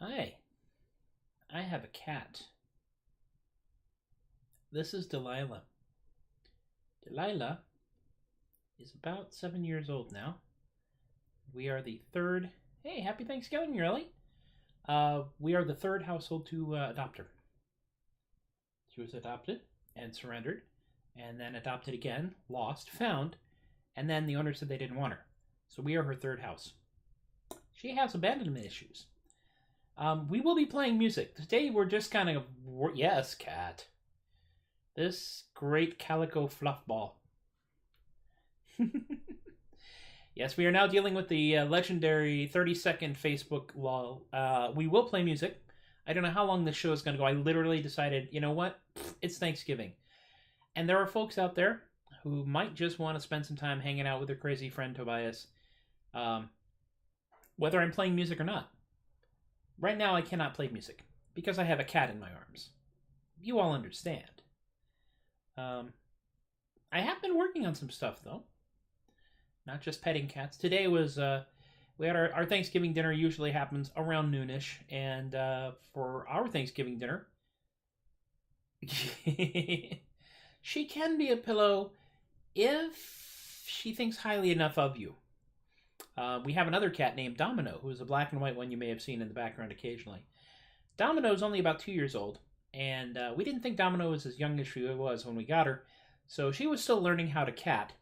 Hi, I have a cat. This is Delilah. Delilah is about 7 years old now. We are the third... Hey, happy Thanksgiving, really. We are the third household to adopt her. She was adopted and surrendered, and then adopted again, lost, found, and then the owner said they didn't want her. So we are her third house. She has abandonment issues. We will be playing music. Today we're just kind of... Yes, cat. This great calico fluff ball. Yes, we are now dealing with the legendary 30-second Facebook lull. We will play music. I don't know how long this show is going to go. I literally decided, you know what? It's Thanksgiving. And there are folks out there who might just want to spend some time hanging out with their crazy friend Tobias. Whether I'm playing music or not. Right now I cannot play music because I have a cat in my arms. You all understand. I have been working on some stuff, though. Not just petting cats. Today was, we had our Thanksgiving dinner usually happens around noonish, and for our Thanksgiving dinner, she can be a pillow if she thinks highly enough of you. We have another cat named Domino, who is a black and white one you may have seen in the background occasionally. Domino is only about 2 years old, and we didn't think Domino was as young as she was when we got her, so she was still learning how to cat,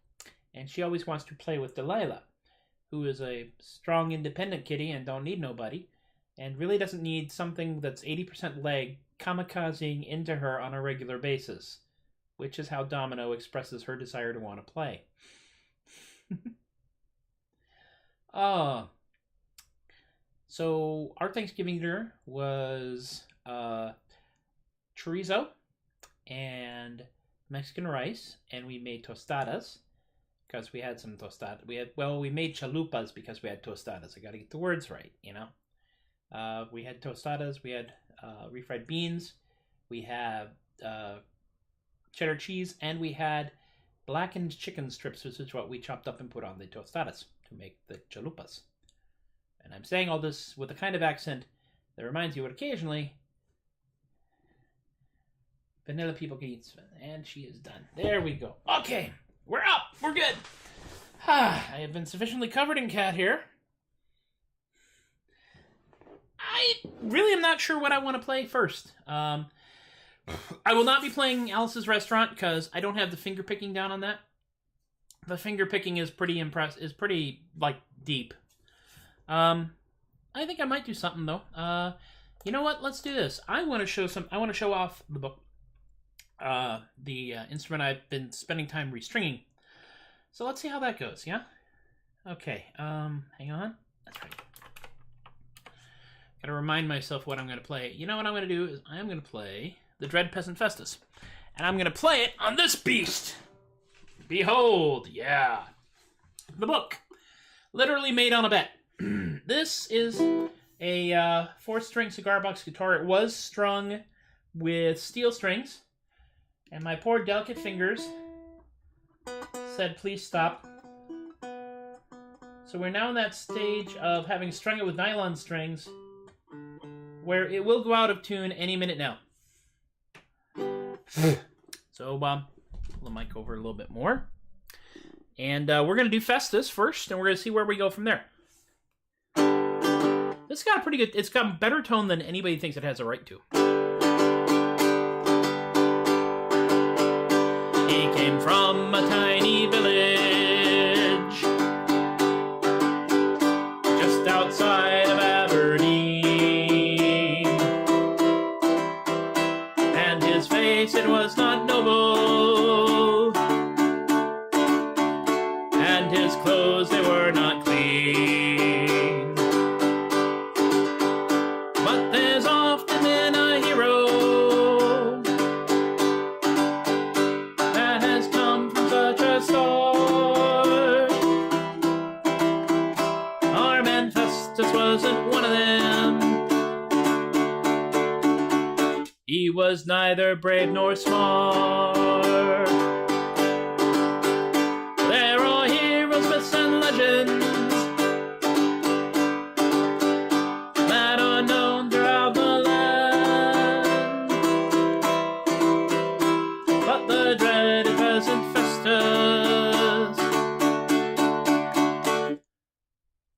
and she always wants to play with Delilah, who is a strong, independent kitty and don't need nobody, and really doesn't need something that's 80% leg kamikazing into her on a regular basis, which is how Domino expresses her desire to want to play. So our Thanksgiving dinner was chorizo and Mexican rice, and we made tostadas because we had some tostadas. We made chalupas because we had tostadas. I got to get the words right, you know. We had tostadas. We had refried beans. We had cheddar cheese, and we had blackened chicken strips, which is what we chopped up and put on the tostadas to make the chalupas. And I'm saying all this with a kind of accent that reminds you what occasionally vanilla people can eat. And she is done. There we go. Okay, we're up. We're good. I have been sufficiently covered in cat hair. I really am not sure what I want to play first. I will not be playing Alice's Restaurant because I don't have the finger picking down on that. The finger picking is pretty like deep. I think I might do something though. You know what? Let's do this. I want to show off the book. The instrument I've been spending time restringing. So let's see how that goes, yeah? Okay, hang on. That's right. Gotta remind myself what I'm gonna play. You know what I'm gonna do is I'm gonna play the Dread Peasant Festus. And I'm gonna play it on this beast. Behold, yeah. The book. Literally made on a bet. This is a 4-string cigar box guitar. It was strung with steel strings. And my poor delicate fingers said, please stop. So we're now in that stage of having strung it with nylon strings where it will go out of tune any minute now. So, pull the mic over a little bit more. And we're going to do Festus first, and we're going to see where we go from there. This got a pretty good... It's got better tone than anybody thinks it has a right to. He came from a tiny village just outside of Aberdeen, and his face, it was not noble, and his clothes, they were not clean. But there's often been a hero that has come from such a start. wasn't one of them. He was neither brave nor smart. There are heroes, myths, and legends that are known throughout the land. But the dreaded peasant Festus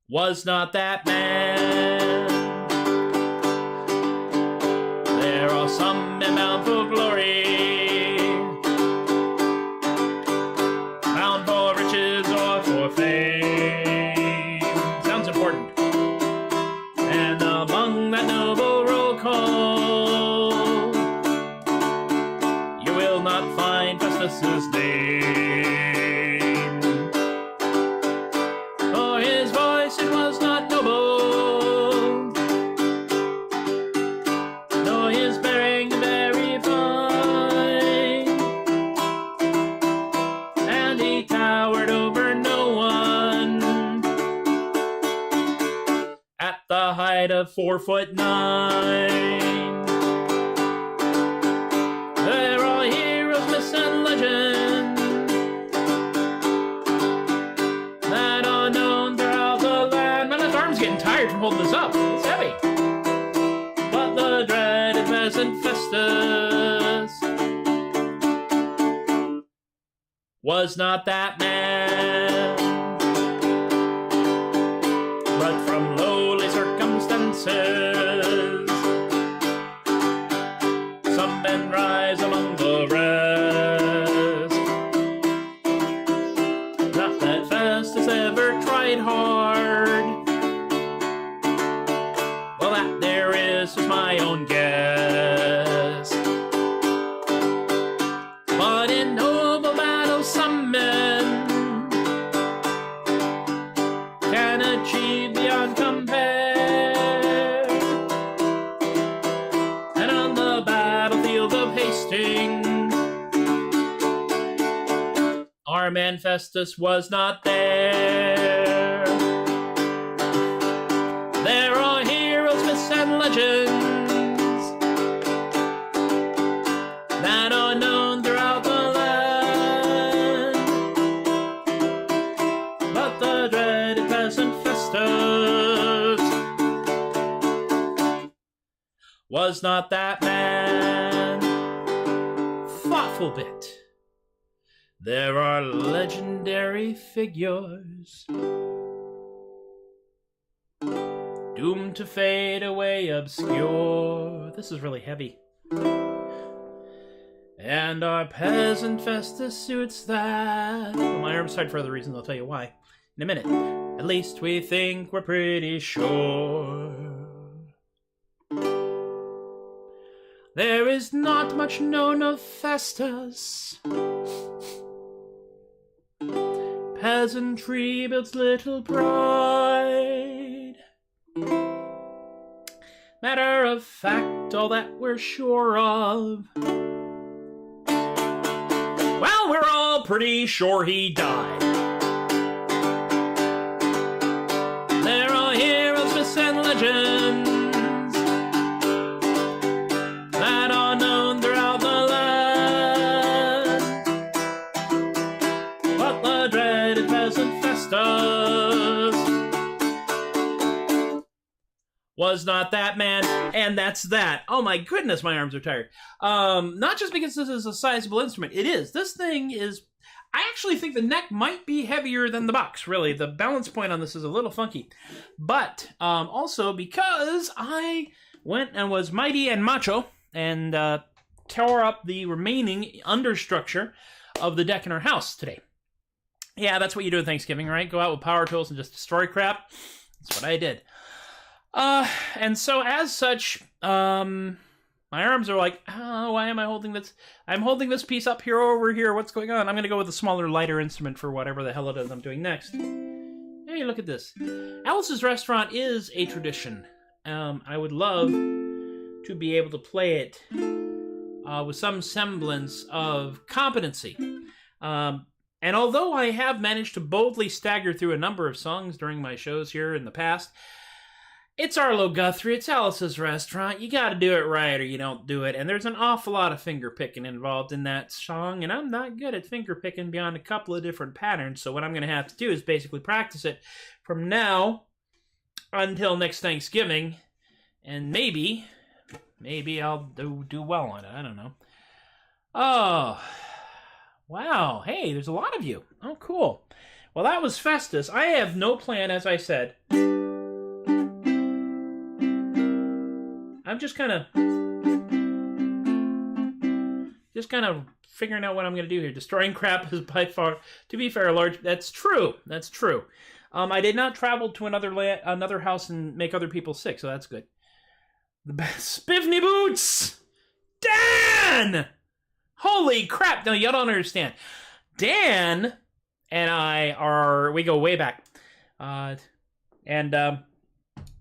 was not that man. There are some men bound for glory, bound for riches or for fame. Sounds important. And among that noble roll call, you will not find Festus's name. For his voice it was not noble, nor his bearing very fine, and he towered over no one at the height of 4'9". There are heroes, myths, and legends that are known throughout the land. Man, his arm's getting tired from holding this up. It's heavy. But the dreaded peasant Festus was not that man. But from lowly circumstances, some men rise among the rest. Not that Festus ever tried hard. Well, that there is my own guess. But in noble battles, some men can achieve beyond compare. And on the battlefield of Hastings, our man Festus was not there. There are heroes, myths, and legends that are known throughout the land. But the dreaded peasant Festus was not that man. Thoughtful bit. There are legendary figures doomed to fade away obscure. This is really heavy. And our peasant Festus suits that. Well, my arm's tied for other reasons, I'll tell you why in a minute. At least we think we're pretty sure. There is not much known of Festus. Peasantry builds little pride. Matter of fact, all that we're sure of, well, we're all pretty sure he died. There are heroes, myths, and legends that are known throughout the land. But the dreaded peasant Festus was not that man, and that's that. Oh my goodness, my arms are tired. Not just because this is a sizable instrument. It is. This thing is... I actually think the neck might be heavier than the box, really. The balance point on this is a little funky. But also because I went and was mighty and macho and tore up the remaining understructure of the deck in our house today. Yeah, that's what you do at Thanksgiving, right? Go out with power tools and just destroy crap. That's what I did. And so as such, my arms are like, oh, why am I holding this? I'm holding this piece up here, over here. What's going on? I'm going to go with a smaller, lighter instrument for whatever the hell it is I'm doing next. Hey, look at this. Alice's Restaurant is a tradition. I would love to be able to play it with some semblance of competency. And although I have managed to boldly stagger through a number of songs during my shows here in the past, It's Arlo Guthrie. It's Alice's Restaurant. You got to do it right or you don't do it. And there's an awful lot of finger picking involved in that song. And I'm not good at finger picking beyond a couple of different patterns. So what I'm going to have to do is basically practice it from now until next Thanksgiving. And maybe I'll do well on it. I don't know. Oh, wow. Hey, there's a lot of you. Oh, cool. Well, that was Festus. I have no plan, as I said. I'm just kind of figuring out what I'm going to do here. Destroying crap is by far, to be fair, large. That's true. I did not travel to another house and make other people sick, so that's good. The best Spivney Boots! Dan! Holy crap! No, y'all don't understand. Dan and we go way back.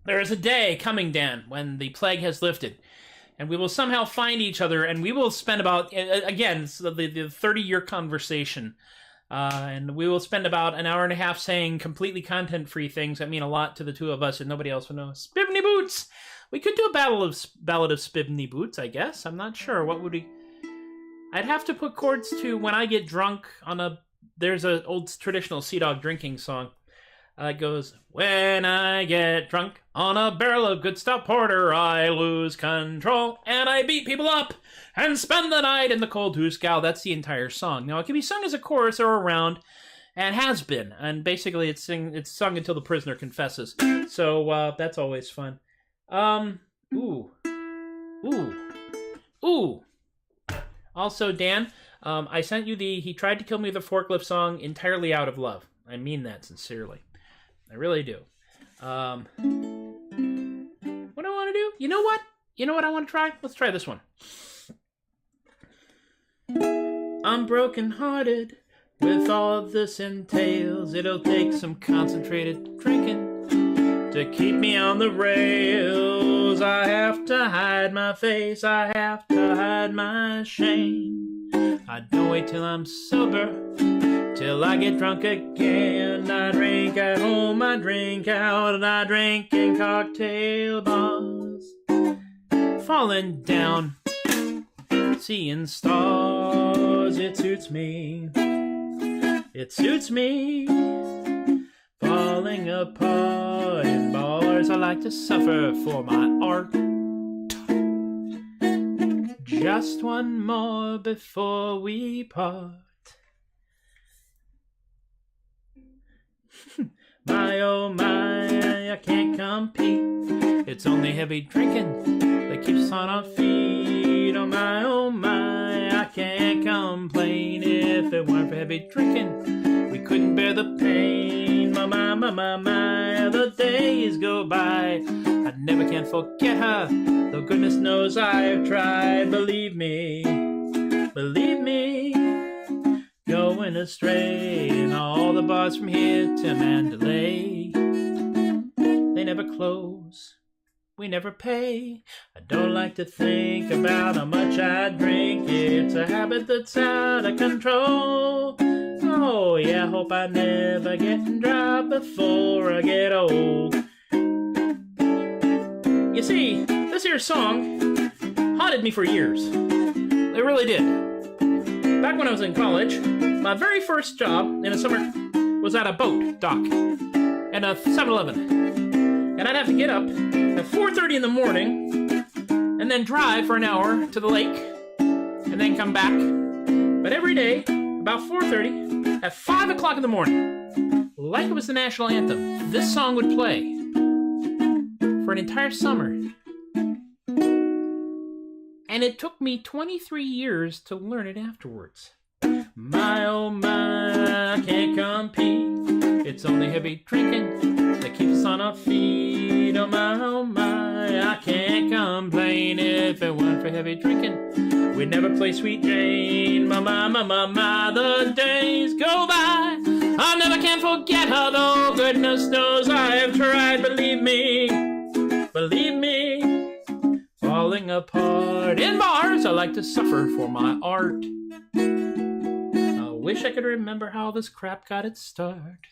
There is a day coming, Dan, when the plague has lifted, and we will somehow find each other, and we will spend about, again, the 30-year conversation, and we will spend about an hour and a half saying completely content-free things that mean a lot to the two of us, and nobody else will know. Spivney Boots! We could do a Ballad of Spivney Boots, I guess. I'm not sure. What would we... I'd have to put chords to When I Get Drunk on there's an old traditional Sea Dog drinking song. It goes, when I get drunk on a barrel of good stout porter, I lose control and I beat people up and spend the night in the cold Hooskow. That's the entire song. Now, it can be sung as a chorus or a round, and has been. And basically, it's sung until the prisoner confesses. So, that's always fun. Ooh. Also, Dan, I sent you He Tried to Kill Me with a Forklift song entirely out of love. I mean that sincerely. I really do. What do I want to do? You know what I want to try? Let's try this one. I'm broken-hearted with all this entails. It'll take some concentrated drinking to keep me on the rails. I have to hide my face. I have to hide my shame. I don't wait till I'm sober, till I get drunk again. I drink at home, I drink out, and I drink in cocktail bars. Falling down, seeing stars, it suits me. It suits me. Falling apart in bars, I like to suffer for my art. Just one more before we part. My oh my, I can't compete. It's only heavy drinking that keeps us on our feet. Oh my, I can't complain. If it weren't for heavy drinking, we couldn't bear the pain. My, the days go by. I never can forget her, though goodness knows I've tried. Believe me, going astray in all the bars from here to Mandalay. They never close, we never pay. I don't like to think about how much I drink. It's a habit that's out of control. Oh yeah, hope I never get dry before I get old. You see, this here song haunted me for years. It really did. Back when I was in college, my very first job in the summer was at a boat dock and a 7-Eleven. And I'd have to get up at 4:30 in the morning and then drive for an hour to the lake and then come back. But every day, about 4:30, at 5 o'clock in the morning, like it was the national anthem, this song would play for an entire summer. And it took me 23 years to learn it afterwards. My oh my, I can't compete. It's only heavy drinking that keeps us on our feet. Oh my, I can't complain. If it weren't for heavy drinking, we'd never play Sweet Jane. My, the days go by. I never can forget her, though goodness knows I have tried. Believe me. Falling apart in bars, I like to suffer for my art. I wish I could remember how this crap got its start.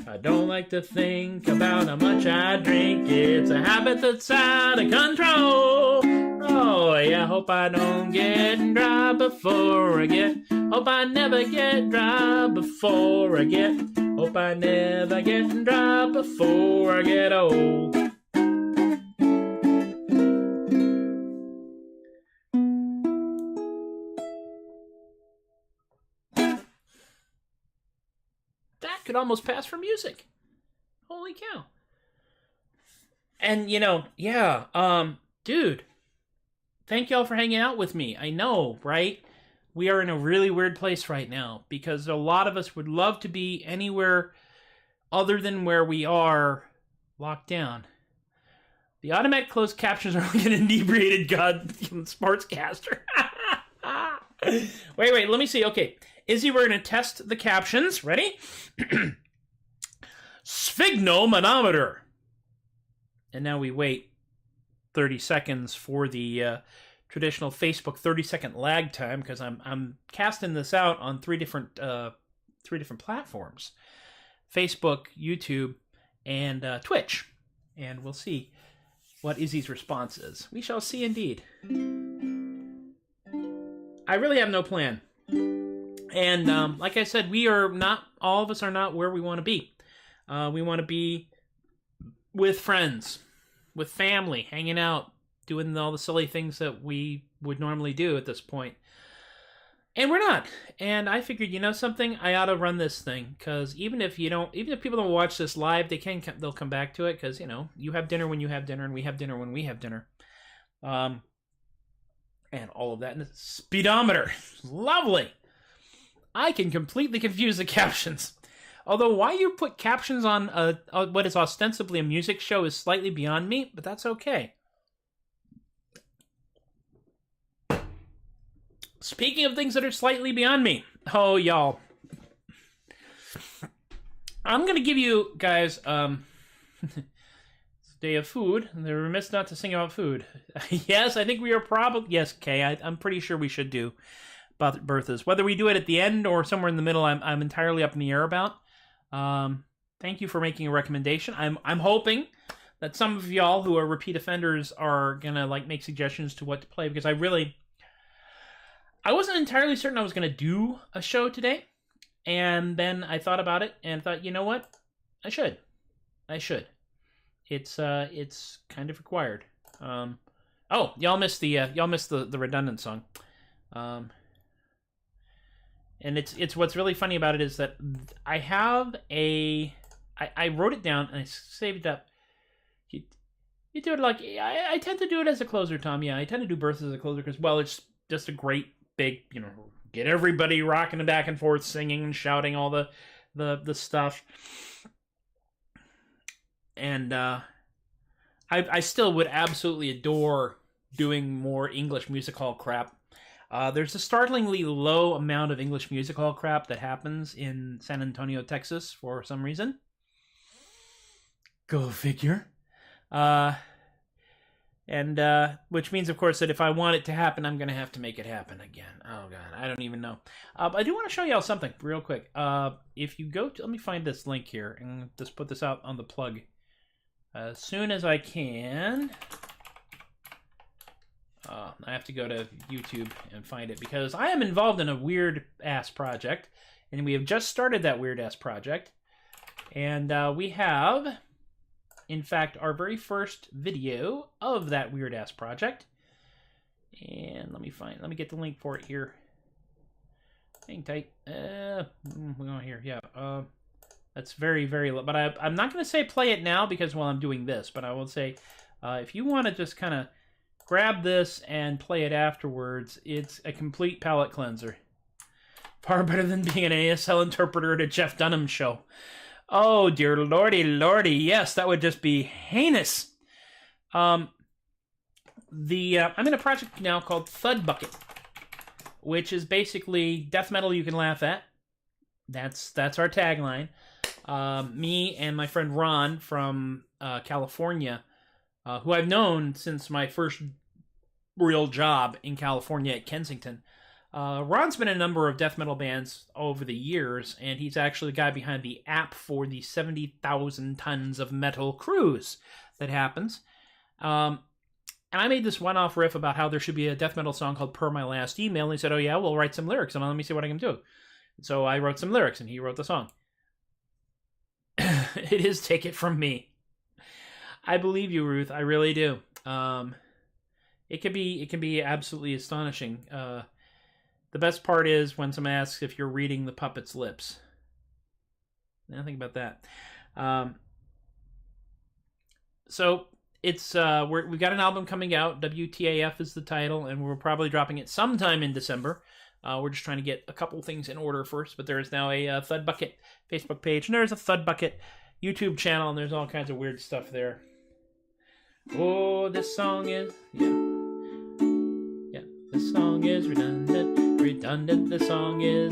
I don't like to think about how much I drink. It's a habit that's out of control. Oh, yeah, hope I don't get dry before I get. Hope I never get dry before I get. Hope I never get dry before I get old. That could almost pass for music. Holy cow. And, dude, thank y'all for hanging out with me. I know, right? We are in a really weird place right now because a lot of us would love to be anywhere other than where we are locked down. The automatic closed captions are like an inebriated sportscaster. Wait, let me see. Okay, Izzy, we're going to test the captions. Ready? Sphygmomanometer. And now we wait 30 seconds for the traditional Facebook 30-second lag time because I'm casting this out on three different platforms: Facebook, YouTube, and Twitch. And we'll see what Izzy's response is. We shall see indeed. I really have no plan. And like I said, all of us are not where we want to be. We want to be with friends, with family, hanging out, doing all the silly things that we would normally do at this point. And we're not. And I figured, something, I ought to run this thing, because even if people don't watch this live, they'll come back to it, because, you have dinner when you have dinner, and we have dinner when we have dinner. And all of that. And the speedometer. Lovely. I can completely confuse the captions. Although why you put captions on what is ostensibly a music show is slightly beyond me, but that's okay. Speaking of things that are slightly beyond me, oh, y'all. I'm going to give you guys, it's a day of food, and they're remiss not to sing about food. Yes, I think we are probably, yes, Kay, I'm pretty sure we should do about Bertha's. Whether we do it at the end or somewhere in the middle, I'm entirely up in the air about. Thank you for making a recommendation. I'm hoping that some of y'all who are repeat offenders are going to, make suggestions to what to play, because I wasn't entirely certain I was going to do a show today, and then I thought about it, and thought, you know what? I should. It's kind of required. Y'all missed the redundant song. And it's what's really funny about it is that I have I wrote it down and I saved it up. You do it I tend to do it as a closer, Tom. Yeah, I tend to do Birth as a closer because, well, it's just a great big, get everybody rocking back and forth, singing and shouting all the stuff. And I still would absolutely adore doing more English music hall crap. There's a startlingly low amount of English music hall crap that happens in San Antonio, Texas, for some reason. Go figure. Which means, of course, that if I want it to happen, I'm going to have to make it happen again. Oh, God, I don't even know. I do want to show y'all something real quick. If you go to, let me find this link here and just put this out on the plug as soon as I can. I have to go to YouTube and find it because I am involved in a weird-ass project, and we have just started that weird-ass project. And we have, in fact, our very first video of that weird-ass project. And let me get the link for it here. Hang tight. We're going here, yeah. That's very, very low. But I'm not going to say play it now because, well, I'm doing this. But I will say, if you want to just kind of grab this and play it afterwards, it's a complete palate cleanser. Far better than being an ASL interpreter at a Jeff Dunham show. Oh, dear lordy, yes, that would just be heinous. I'm in a project now called Thud Bucket, which is basically death metal you can laugh at. That's our tagline. Me and my friend Ron from California, who I've known since my first real job in California at Kensington. Ron's been in a number of death metal bands over the years, and he's actually the guy behind the app for the 70,000 tons of metal cruise that happens. And I made this one-off riff about how there should be a death metal song called Per My Last Email, and he said, oh yeah, we'll write some lyrics, and let me see what I can do. So I wrote some lyrics, and he wrote the song. It is Take It From Me. I believe you, Ruth. I really do. It can be absolutely astonishing. The best part is when someone asks if you're reading the puppet's lips. Now think about that. So it's we've got an album coming out. WTAF is the title, and we're probably dropping it sometime in December. We're just trying to get a couple things in order first, but there is now a Thud Bucket Facebook page, and there's a Thud Bucket YouTube channel, and there's all kinds of weird stuff there. Oh, this song is this song is redundant. This song is.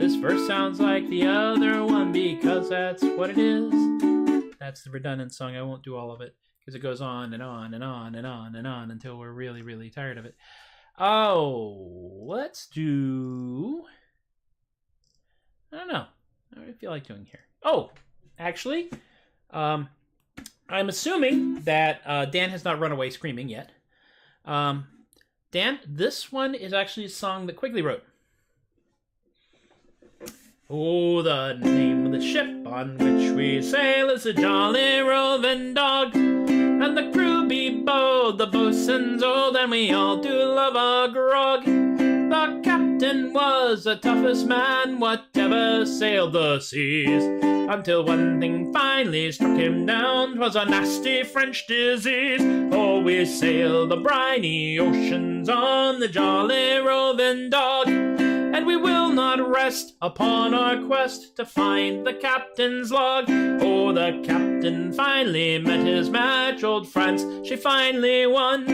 This verse sounds like the other one because that's what it is. That's the redundant song. I won't do all of it because it goes on and on and on and on and on until we're really, really tired of it. Oh, let's do... I don't know. What do I feel like doing here? Oh, actually, I'm assuming that Dan has not run away screaming yet. Dan, this one is actually a song that Quigley wrote. Oh, the name of the ship on which we sail is a Jolly Roving Dog, and the crew be bold, the boatswain's old, and we all do love a grog. The captain was the toughest man whatever sailed the seas, until one thing finally struck him down, 'twas a nasty French disease. Oh, we sail the briny oceans on the Jolly Roving Dog, and we will not rest upon our quest to find the captain's log. Oh, the captain finally met his match, old France, she finally won.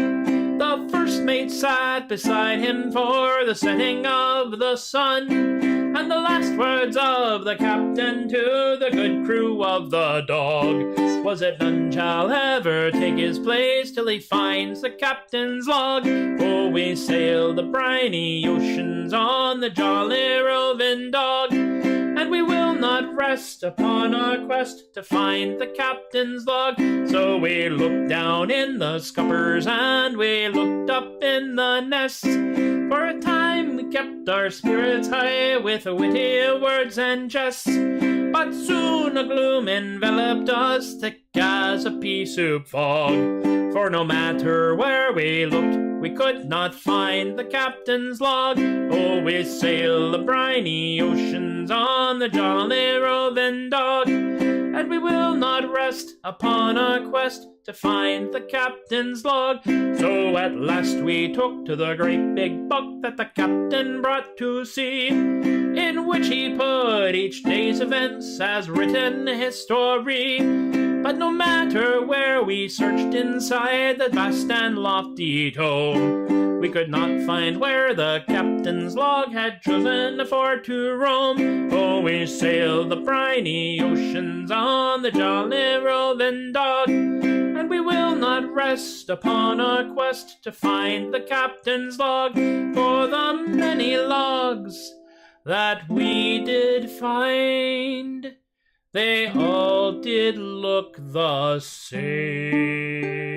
The first mate sat beside him for the setting of the sun, and the last words of the captain to the good crew of the Dog was that none shall ever take his place till he finds the captain's log. Oh, we sail the briny oceans on the Jolly Roving Dog, and we will not rest upon our quest to find the captain's log. So we looked down in the scuppers and we looked up in the nest. For a time we kept our spirits high with witty words and jests, but soon a gloom enveloped us thick as a pea soup fog. For no matter where we looked, we could not find the captain's log. Oh, we sail the briny oceans on the Jolly Roving Dog, and we will not rest upon our quest to find the captain's log. So at last we took to the great big book that the captain brought to sea, in which he put each day's events as written history. But no matter where we searched inside the vast and lofty tome, we could not find where the captain's log had chosen for to roam. Oh, we sailed the briny oceans on the Jolly Roving Dog, and we will not rest upon our quest to find the captain's log. For the many logs that we did find, they all did look the same.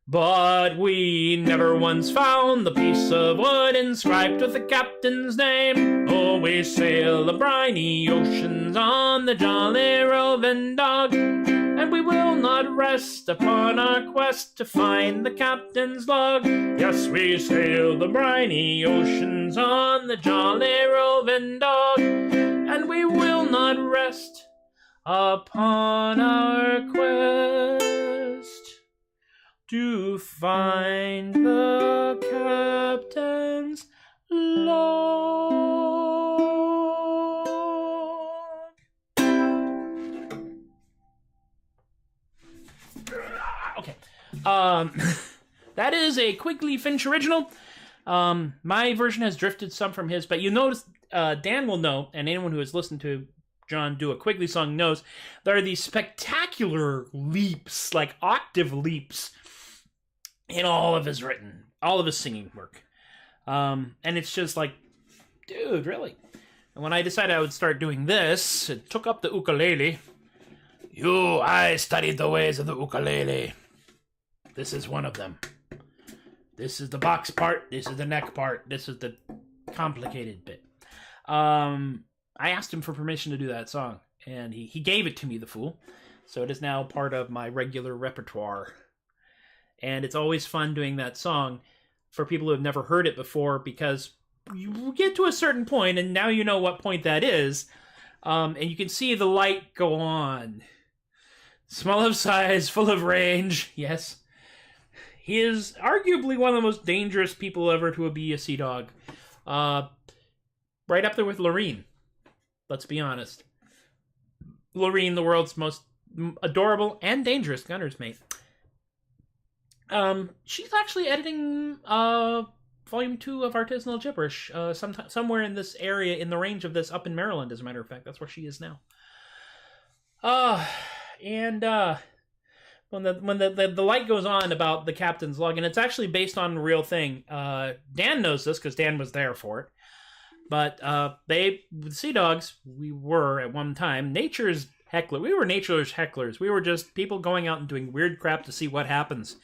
But we never once found the piece of wood inscribed with the captain's name. Oh, we sail the briny oceans on the Jolly Roving Dog, and we will not rest upon our quest to find the captain's log. Yes, we sail the briny oceans on the Jolly Roving Dog, and we will not rest upon our quest to find the captain's log. Okay. That is a Quigley Finch original. My version has drifted some from his, but you notice, Dan will know, and anyone who has listened to John do a Quigley song knows, there are these spectacular leaps, like octave leaps, in all of his singing work. And it's just like, dude, really? And when I decided I would start doing this, it took up the ukulele. I studied the ways of the ukulele. This is one of them. This is the box part. This is the neck part. This is the complicated bit. I asked him for permission to do that song, and he gave it to me, the fool. So it is now part of my regular repertoire. And it's always fun doing that song for people who have never heard it before, because you get to a certain point, and now you know what point that is, and you can see the light go on. Small of size, full of range, yes. He is arguably one of the most dangerous people ever to be a sea dog. Right up there with learnin. Let's be honest. Learnin, the world's most adorable and dangerous gunner's mate. She's actually editing Volume 2 of Artisanal Gibberish somewhere in this area, in the range of this, up in Maryland, as a matter of fact. That's where she is now. When the light goes on about the captain's log, and it's actually based on a real thing. Dan knows this because Dan was there for it. But with sea dogs, we were at one time nature's heckler. We were nature's hecklers. We were just people going out and doing weird crap to see what happens.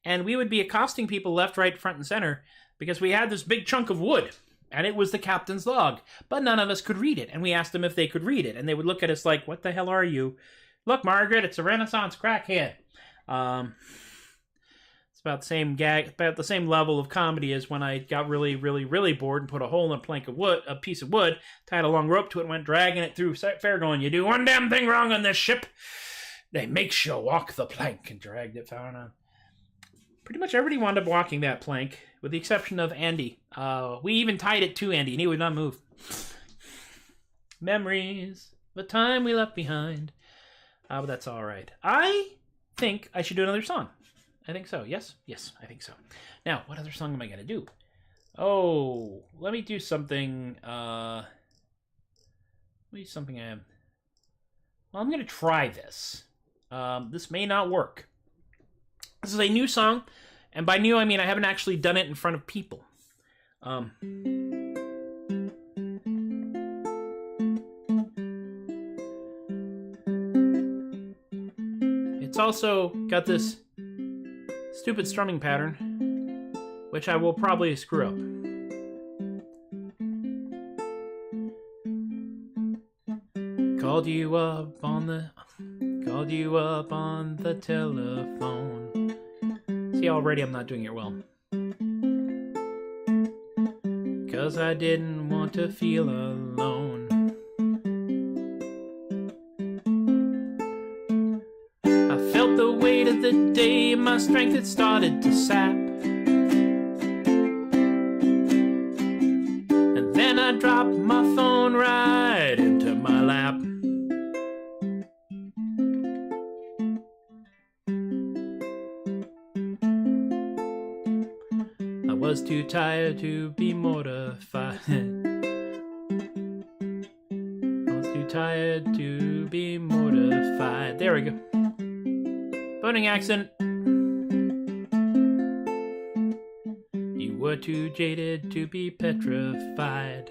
And we would be accosting people left, right, front, and center because we had this big chunk of wood. And it was the captain's log. But none of us could read it. And we asked them if they could read it. And they would look at us like, what the hell are you? Look, Margaret, it's a Renaissance crackhead. It's about the same about the same level of comedy as when I got really, really, really bored and put a hole in a piece of wood, tied a long rope to it, and went dragging it through fair going, you do one damn thing wrong on this ship, they make you walk the plank, and dragged it far on. Pretty much everybody wound up walking that plank, with the exception of Andy. We even tied it to Andy, and he would not move. Memories, the time we left behind. But that's all right. I think I should do another song. I think so. Yes? Yes, I think so. Now, what other song am I going to do? Oh, let me do something. Well, I'm going to try this. This may not work. This is a new song, and by new I mean I haven't actually done it in front of people. It's also got this stupid strumming pattern, which I will probably screw up. Called you up on the telephone. See, already I'm not doing it well. 'Cause I didn't want to feel alone. I felt the weight of the day, my strength had started to sap. And then I dropped my phone right into my lap. I was too tired to be mortified. I was too tired to be mortified. There we go. Boating accent. You were too jaded to be petrified.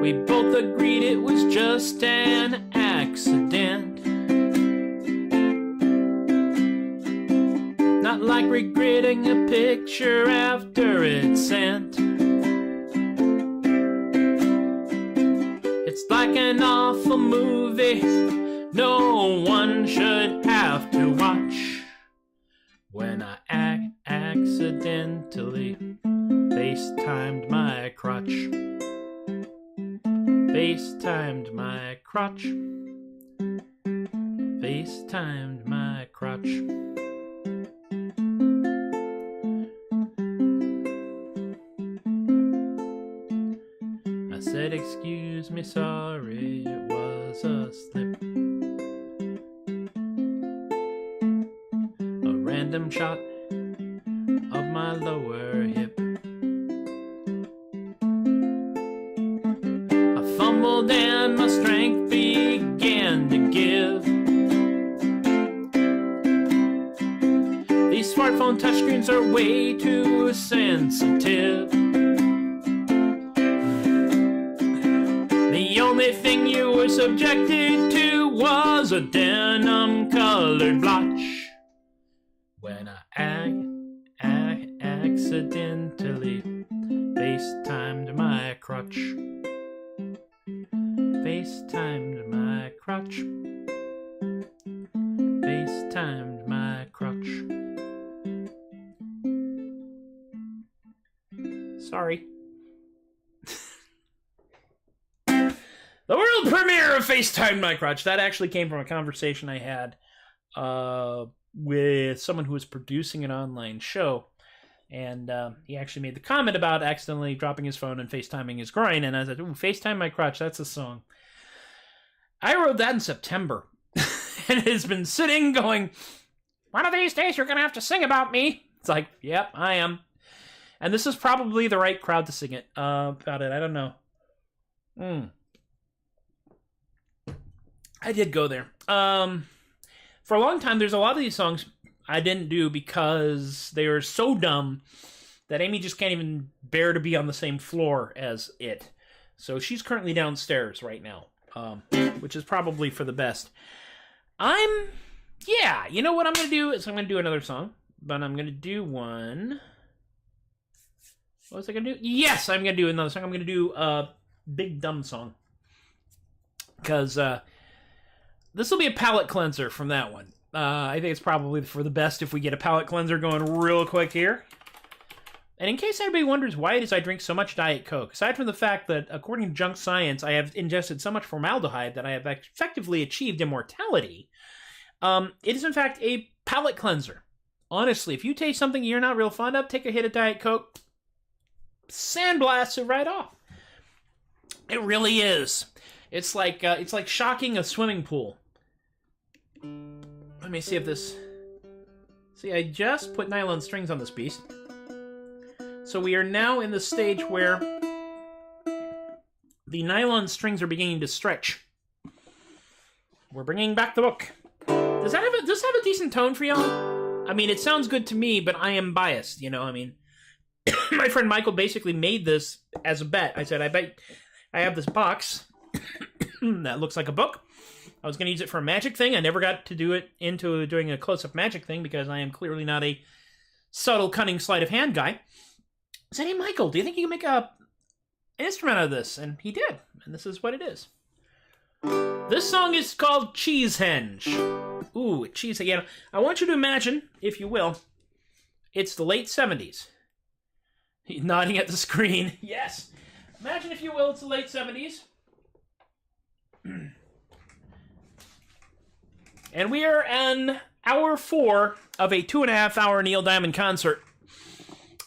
We both agreed it was just an accident. Not like regretting a picture after it's sent. It's like an awful movie no one should have to watch. When I accidentally FaceTimed my crotch. FaceTimed my crotch. FaceTimed my crotch. I said, excuse me, sorry, it was a slip. A random shot of my lower hip. I fumbled and my strength began to give. These iPhone touchscreens are way too sensitive. The only thing you were subjected to was a denim-colored blotch. When I accidentally FaceTimed my crotch. FaceTimed my crotch. FaceTimed my crotch. Sorry. The world premiere of FaceTime My Crotch. That actually came from a conversation I had with someone who was producing an online show. And he actually made the comment about accidentally dropping his phone and FaceTiming his groin. And I said, ooh, FaceTime My Crotch, that's a song. I wrote that in September. And it's been sitting going, one of these days you're going to have to sing about me. It's like, yep, I am. And this is probably the right crowd to sing it about it. I don't know. I did go there. For a long time, there's a lot of these songs I didn't do because they were so dumb that Amy just can't even bear to be on the same floor as it. So she's currently downstairs right now, which is probably for the best. You know what I'm going to do is I'm going to do another song, but I'm going to do one. What was I going to do? Yes, I'm going to do another song. I'm going to do a Big Dumb Song. Because this will be a palate cleanser from that one. I think it's probably for the best if we get a palate cleanser going real quick here. And in case anybody wonders why it is I drink so much Diet Coke, aside from the fact that, according to junk science, I have ingested so much formaldehyde that I have effectively achieved immortality, it is in fact a palate cleanser. Honestly, if you taste something you're not real fond of, take a hit of Diet Coke, sandblasts it right off. It really is. It's like shocking a swimming pool. Let me see if this... See, I just put nylon strings on this beast. So we are now in the stage where the nylon strings are beginning to stretch. We're bringing back the book. Does that have a decent tone for y'all? I mean, it sounds good to me, but I am biased, you know? I mean, my friend Michael basically made this as a bet. I said, I bet I have this box that looks like a book. I was going to use it for a magic thing. I never got to do it into doing a close-up magic thing because I am clearly not a subtle, cunning sleight of hand guy. I said, hey, Michael, do you think you can make an instrument out of this? And he did, and this is what it is. This song is called Cheesehenge. Ooh, cheese again. I want you to imagine, if you will, it's the late 70s. He's nodding at the screen. Yes. Imagine, if you will, it's the late 70s. And we are on hour 4 of a 2.5-hour Neil Diamond concert.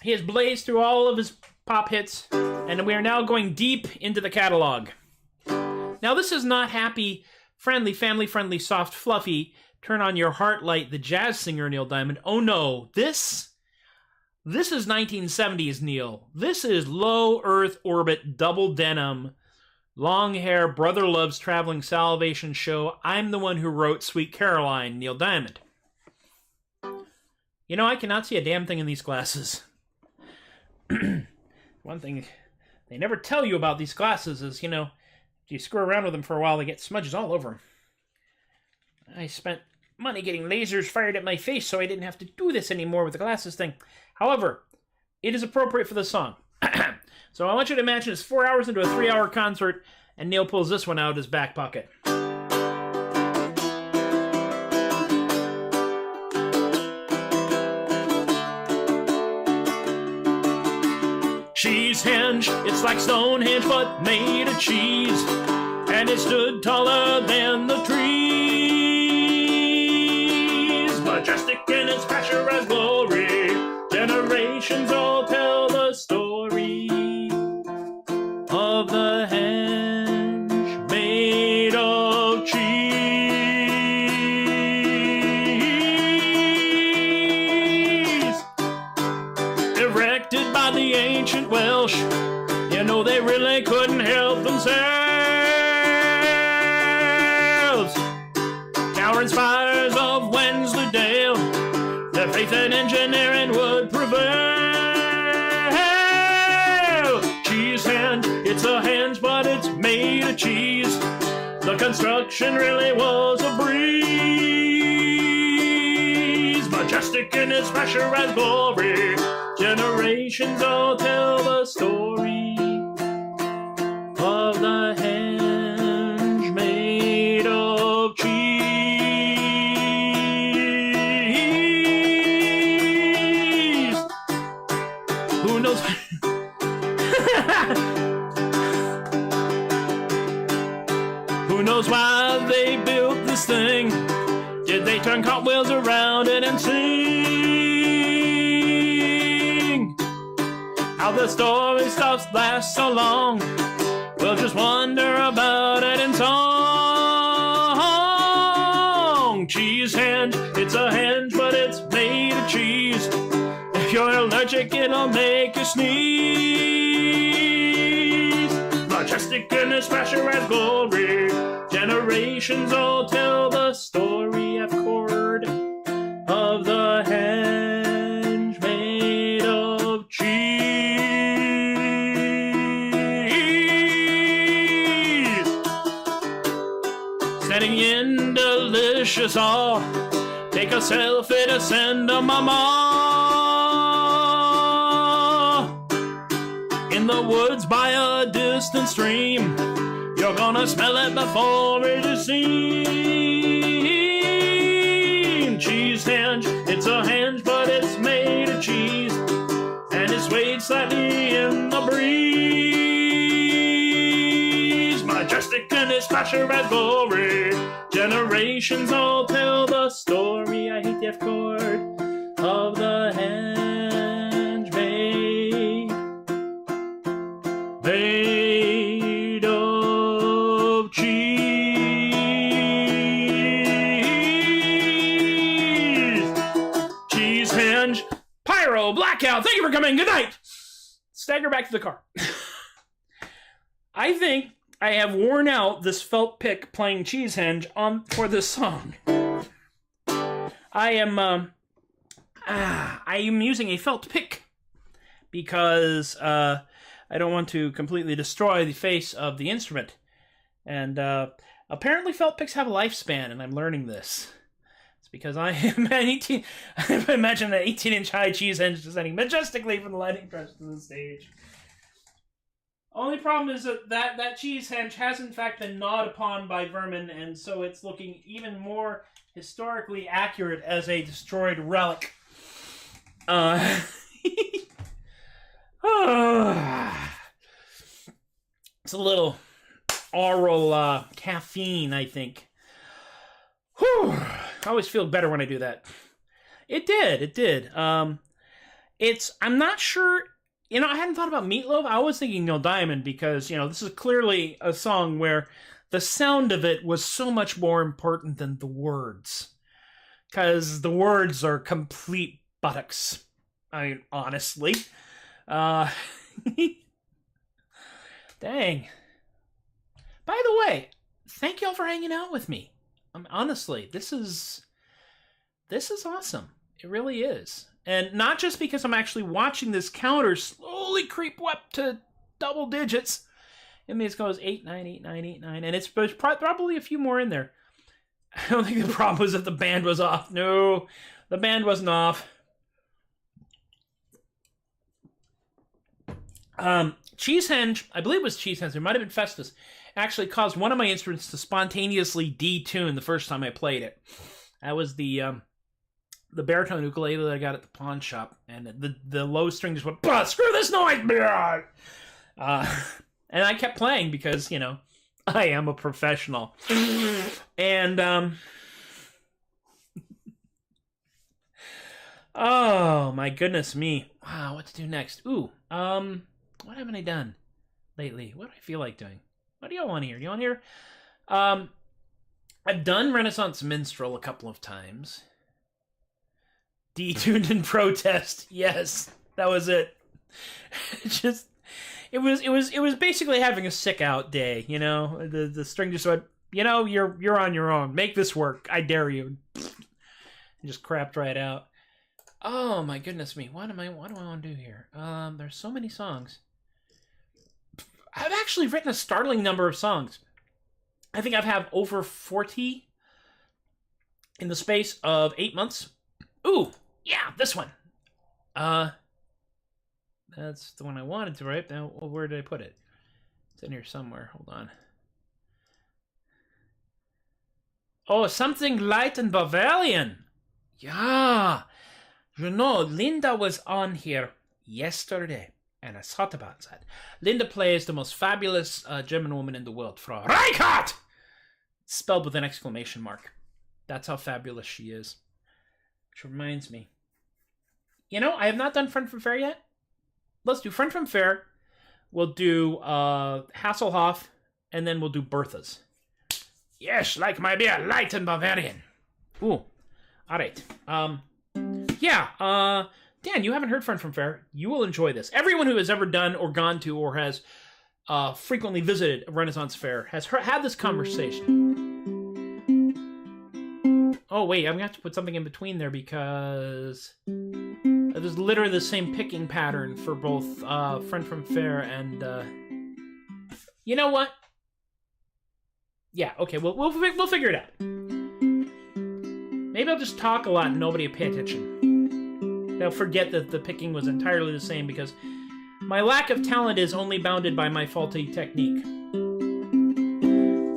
He has blazed through all of his pop hits, and we are now going deep into the catalog. Now, this is not happy, friendly, family-friendly, soft, fluffy, turn on your heart light, the jazz singer Neil Diamond. Oh no, this is 1970s Neil. This is low Earth orbit, double denim, long hair, brother loves traveling salvation show. I'm the one who wrote Sweet Caroline, Neil Diamond. You know, I cannot see a damn thing in these glasses. One thing they never tell you about these glasses is, you know, if you screw around with them for a while, they get smudges all over them. I spent money getting lasers fired at my face so I didn't have to do this anymore with the glasses thing. However, it is appropriate for the song. So I want you to imagine it's 4 hours into a 3-hour concert, and Neil pulls this one out of his back pocket. Cheesehenge, it's like Stonehenge but made of cheese, and it stood taller than the trees. Majestic in its picturesque glory, generations all tell the story of the henge made of cheese. Erected by the ancient Welsh, you know they really couldn't help themselves. Towering spires of Wensleydale, their faith and engineering would prevail. Cheese hinge, it's a hinge, but it's made of cheese. The construction really was a breeze. Majestic in its pressurized glory, generations all tell the story of the hinge made of cheese. Who knows? Who knows why they built this thing? Did they turn cartwheels around it and sing? How the story stops lasts so long, we'll just wonder about it in song. Cheese hinge, it's a hinge, but it's made of cheese. If you're allergic, it'll make you sneeze. Majestic in its pressurized glory, generations all tell the story I've chord of the hinge made of cheese. Setting in delicious awe, take a selfie to send to mama. In the woods by a distant stream, you're gonna smell it before it is seen. Cheese hinge, it's a hinge, but it's made of cheese, and it's swayed slightly in the breeze. Majestic in its pressurized glory, generations all tell the story. I hate the F chord of the hinge made of cheese. Cheese hinge. Pyro, blackout, thank you for coming. Good night. Stagger back to the car. I think I have worn out this felt pick playing cheese hinge for this song. I am using a felt pick because I don't want to completely destroy the face of the instrument. And apparently felt picks have a lifespan, and I'm learning this. It's because I am an 18... I imagine an 18-inch high cheese hinge descending majestically from the lighting truss to the stage. Only problem is that cheese hinge has in fact been gnawed upon by vermin, and so it's looking even more historically accurate as a destroyed relic. It's a little oral caffeine, I think. Whew. I always feel better when I do that. It did. I'm not sure... I hadn't thought about Meatloaf. I was thinking Neil Diamond because, this is clearly a song where the sound of it was so much more important than the words. Because the words are complete buttocks. I mean, honestly. Dang. By the way, thank y'all for hanging out with me. Honestly, this is awesome. It really is. And not just because I'm actually watching this counter slowly creep up to double digits. It means it goes 8, 9, 8, 9, 8, 9. And it's probably a few more in there. I don't think the problem was that the band was off. No, the band wasn't off. Cheese hinge, I believe it was cheese hinge. It might have been Festus. Actually caused one of my instruments to spontaneously detune the first time I played it. That was the baritone ukulele that I got at the pawn shop, and the low string just went, bah, screw this noise! And I kept playing because, I am a professional. And, oh, my goodness me. Wow, what to do next? Ooh, what haven't I done lately? What do I feel like doing? What do y'all want to hear? You want to hear? I've done Renaissance Minstrel a couple of times. Detuned in protest. Yes, that was it. It was basically having a sick out day, The string just went, you're on your own. Make this work. I dare you. And just crapped right out. Oh my goodness me! What do I want to do here? There's so many songs. I've actually written a startling number of songs. I think I've had over 40 in the space of 8 months. Ooh, yeah, this one. That's the one I wanted to write. Now, where did I put it? It's in here somewhere. Hold on. Oh, something light and Bavarian. Yeah. You know, Linda was on here yesterday, and I thought about that. Linda plays the most fabulous German woman in the world, Frau Reichert! Spelled with an exclamation mark. That's how fabulous she is. Which reminds me. You know, I have not done Friend from Fair yet. Let's do Friend from Fair. We'll do Hasselhoff, and then we'll do Bertha's. Yes, like my beer, light and Bavarian. Ooh, all right. Dan, you haven't heard Friend from Fair. You will enjoy this. Everyone who has ever done or gone to or has frequently visited a Renaissance fair has had this conversation. Oh, wait, I'm going to have to put something in between there because there's literally the same picking pattern for both Friend from Fair and... You know what? Yeah, okay, we'll figure it out. Maybe I'll just talk a lot and nobody will pay attention. They'll forget that the picking was entirely the same because my lack of talent is only bounded by my faulty technique.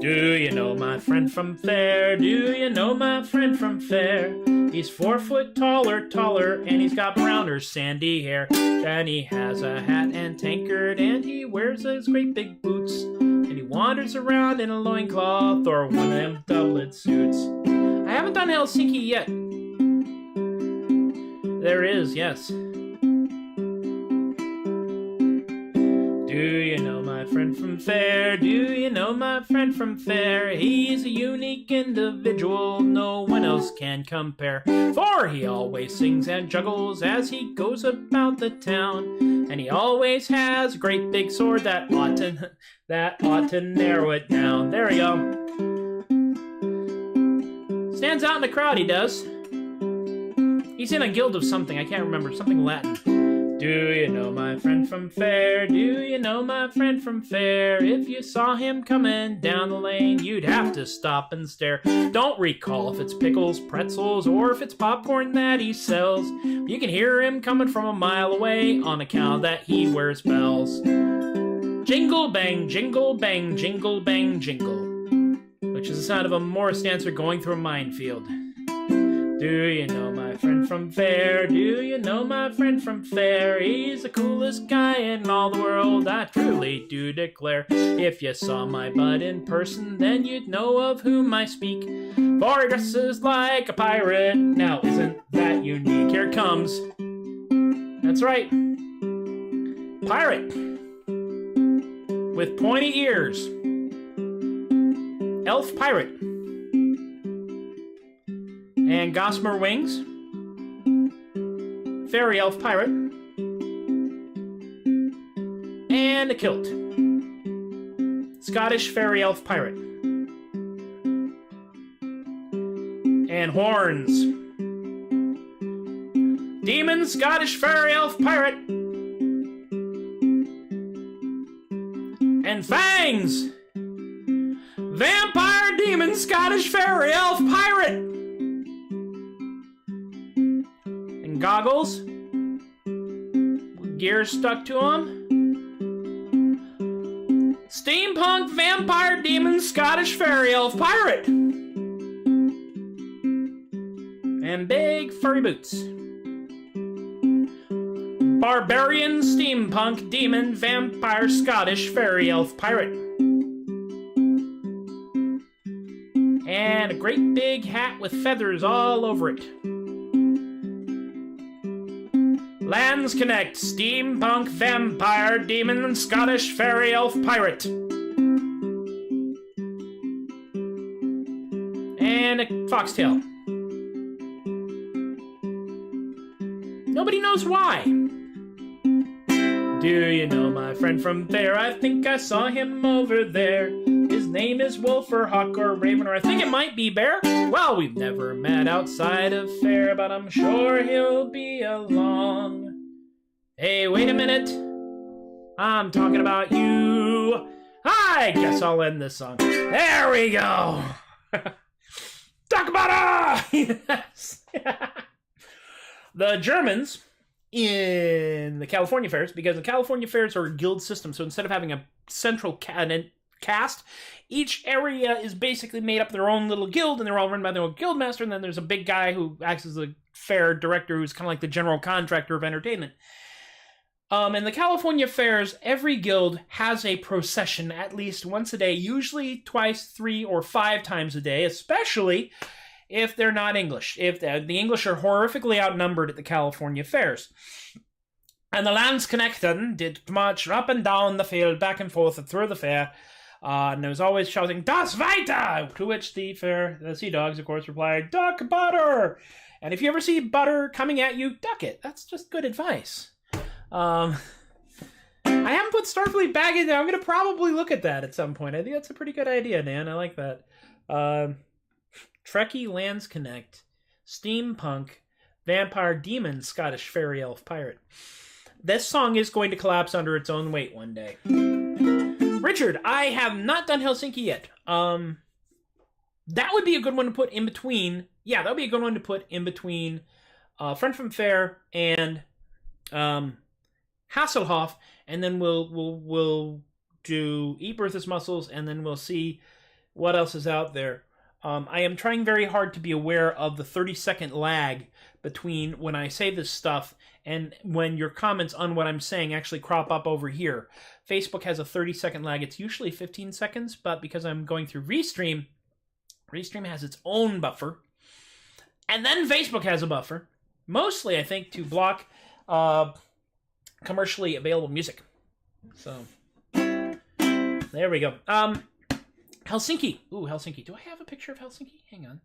Do you know my friend from Fair? Do you know my friend from Fair? He's 4 foot taller, and he's got browner sandy hair. And he has a hat and tankard, and he wears his great big boots. And he wanders around in a loincloth or one of them doublet suits. I haven't done Helsinki yet. There is, yes. Do you know my friend from Fair? Do you know my friend from Fair? He's a unique individual no one else can compare. For he always sings and juggles as he goes about the town. And he always has a great big sword that ought to narrow it down. There we go. Stands out in the crowd, he does. He's in a guild of something, I can't remember, something Latin. Do you know my friend from Fair? Do you know my friend from Fair? If you saw him coming down the lane, you'd have to stop and stare. Don't recall if it's pickles, pretzels, or if it's popcorn that he sells. You can hear him coming from a mile away on account that he wears bells. Jingle bang, jingle bang, jingle bang, jingle. Which is the sound of a Morris dancer going through a minefield. Do you know my friend from Fair? Do you know my friend from Fair? He's the coolest guy in all the world, I truly do declare. If you saw my bud in person, then you'd know of whom I speak. For he dresses like a pirate. Now isn't that unique? Here it comes. That's right. Pirate. With pointy ears. Elf pirate. And gossamer wings. Fairy elf pirate. And a kilt. Scottish fairy elf pirate. And horns. Demon Scottish fairy elf pirate. And fangs. Vampire demon Scottish fairy elf pirate. And goggles. With gears stuck to them. Steampunk vampire demon Scottish fairy elf pirate. And big furry boots. Barbarian steampunk demon vampire Scottish fairy elf pirate. And a great big hat with feathers all over it. Lands Connect, steampunk vampire demon Scottish fairy elf pirate. And a foxtail. Nobody knows why. Do you know my friend from Fair? I think I saw him over there. His name is Wolf or Hawk or Raven, or I think it might be Bear. Well, we've never met outside of fair, but I'm sure he'll be along. Hey, wait a minute. I'm talking about you. I guess I'll end this song. There we go. Talk about yes. The Germans in the California fairs, because the California fairs are a guild system, so instead of having a central cast, each area is basically made up their own little guild, and they're all run by their own guild master, and then there's a big guy who acts as the fair director, who's kind of like the general contractor of entertainment. In the California fairs, every guild has a procession at least once a day, usually twice, 3 or 5 times a day, especially if they're not English. If the English are horrifically outnumbered at the California fairs. And the Landsknechten did march up and down the field, back and forth through the fair, and there was always shouting, Das weiter! To which the sea dogs, of course, replied, Duck butter! And if you ever see butter coming at you, duck it. That's just good advice. I haven't put Starfleet back in there. I'm going to probably look at that at some point. I think that's a pretty good idea, Dan. I like that. Trekkie Landsknecht, Steampunk, Vampire Demon, Scottish Fairy Elf Pirate. This song is going to collapse under its own weight one day. Richard, I have not done Helsinki yet. That would be a good one to put in between. Yeah, that would be a good one to put in between Friend from Fair and Hasselhoff, and then we'll do Eat Bertha's Muscles, and then we'll see what else is out there. I am trying very hard to be aware of the 30-second lag between when I say this stuff and when your comments on what I'm saying actually crop up over here. Facebook has a 30-second lag. It's usually 15 seconds, but because I'm going through Restream has its own buffer. And then Facebook has a buffer, mostly, I think, to block commercially available music. So, there we go. Helsinki. Ooh, Helsinki. Do I have a picture of Helsinki? Hang on.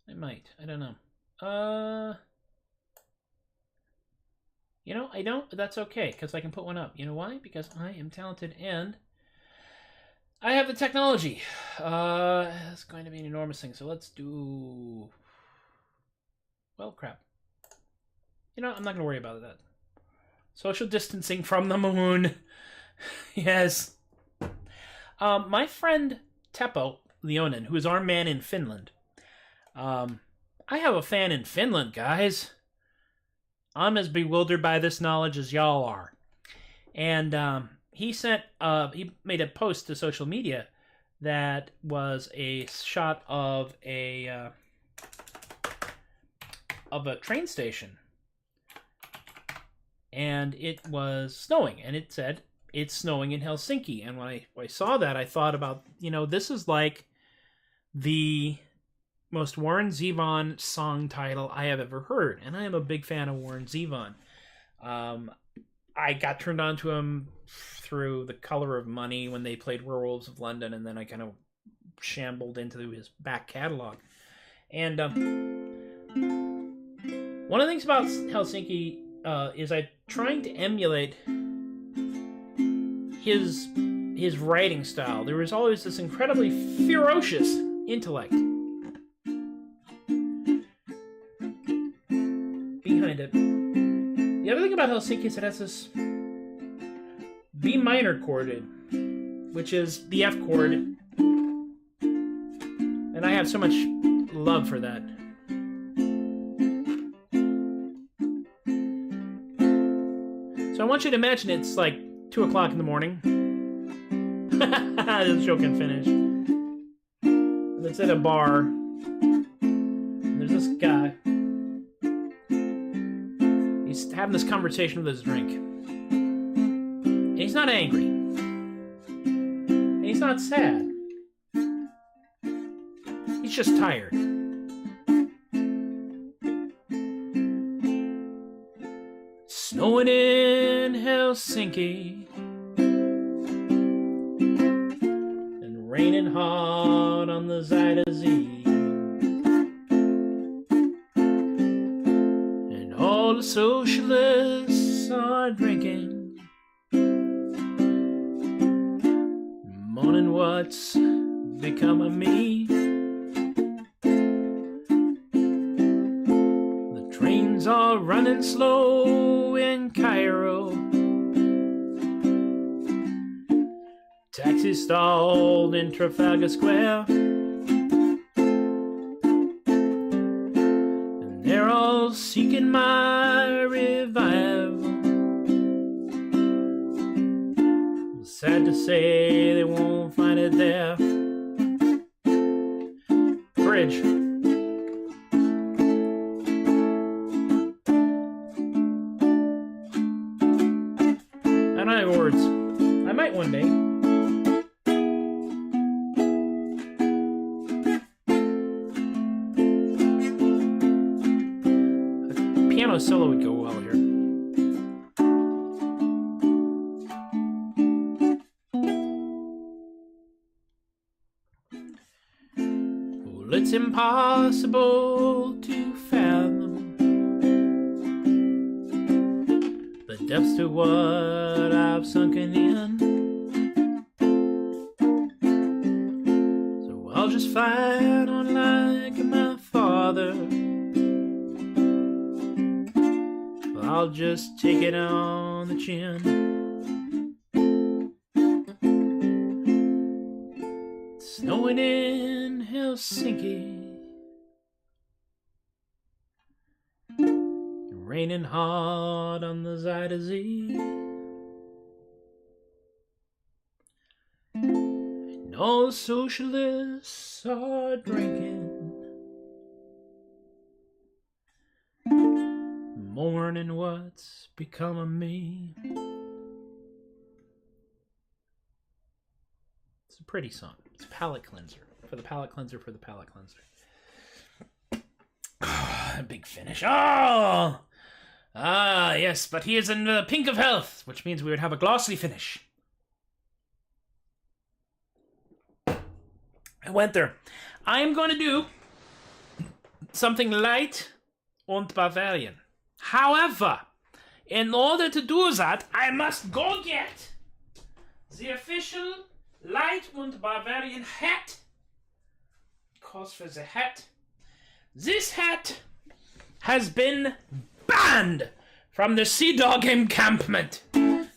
I might. I don't know. You know, I don't. That's okay, because I can put one up. You know why? Because I am talented and I have the technology. It's going to be an enormous thing. So let's do... Well, crap. You know, I'm not going to worry about that. Social distancing from the moon. Yes. My friend Teppo Leonin, who is our man in Finland. I have a fan in Finland, guys. I'm as bewildered by this knowledge as y'all are. And he made a post to social media that was a shot of a train station. And it was snowing, and it said, it's snowing in Helsinki. And when I saw that, I thought about, you know, this is like the most Warren Zevon song title I have ever heard. And I am a big fan of Warren Zevon. I got turned on to him through The Color of Money when they played Werewolves of London, and then I kind of shambled into his back catalog. And one of the things about Helsinki is I'm trying to emulate his writing style. There was always this incredibly ferocious intellect behind it. The other thing about Helsinki is it has this B minor chorded, which is the F chord, and I have so much love for that. So I want you to imagine it's like 2 o'clock in the morning. This show can finish. And it's at a bar. And there's this guy. He's having this conversation with his drink. And he's not angry. And he's not sad. He's just tired. Snowing in Helsinki and raining hard on the Zeta Z, and all the socialists are drinking morning water what's become of me. The trains are running slow in Cairo. Taxi stalled in Trafalgar Square. And they're all seeking my revival. Sad to say they won't find it there. Bridge. I don't have words. I might one day. A piano solo would go well here. It's impossible to fathom the depths to what I've sunken in. So I'll just fight on like my father. I'll just take it on the chin. Snowing in Helsinki, raining hard on the Zuyder Zee, and all the socialists are drinking, mourning what's become of me. It's a pretty song. It's a palate cleanser. For the palate cleanser, for the palate cleanser. Big finish. Oh! Ah, yes, but he is in the pink of health, which means we would have a glossy finish. I went there. I'm going to do something light and Bavarian. However, in order to do that, I must go get the official light and Bavarian hat. Because for the hat, this hat has been banned from the Sea Dog encampment.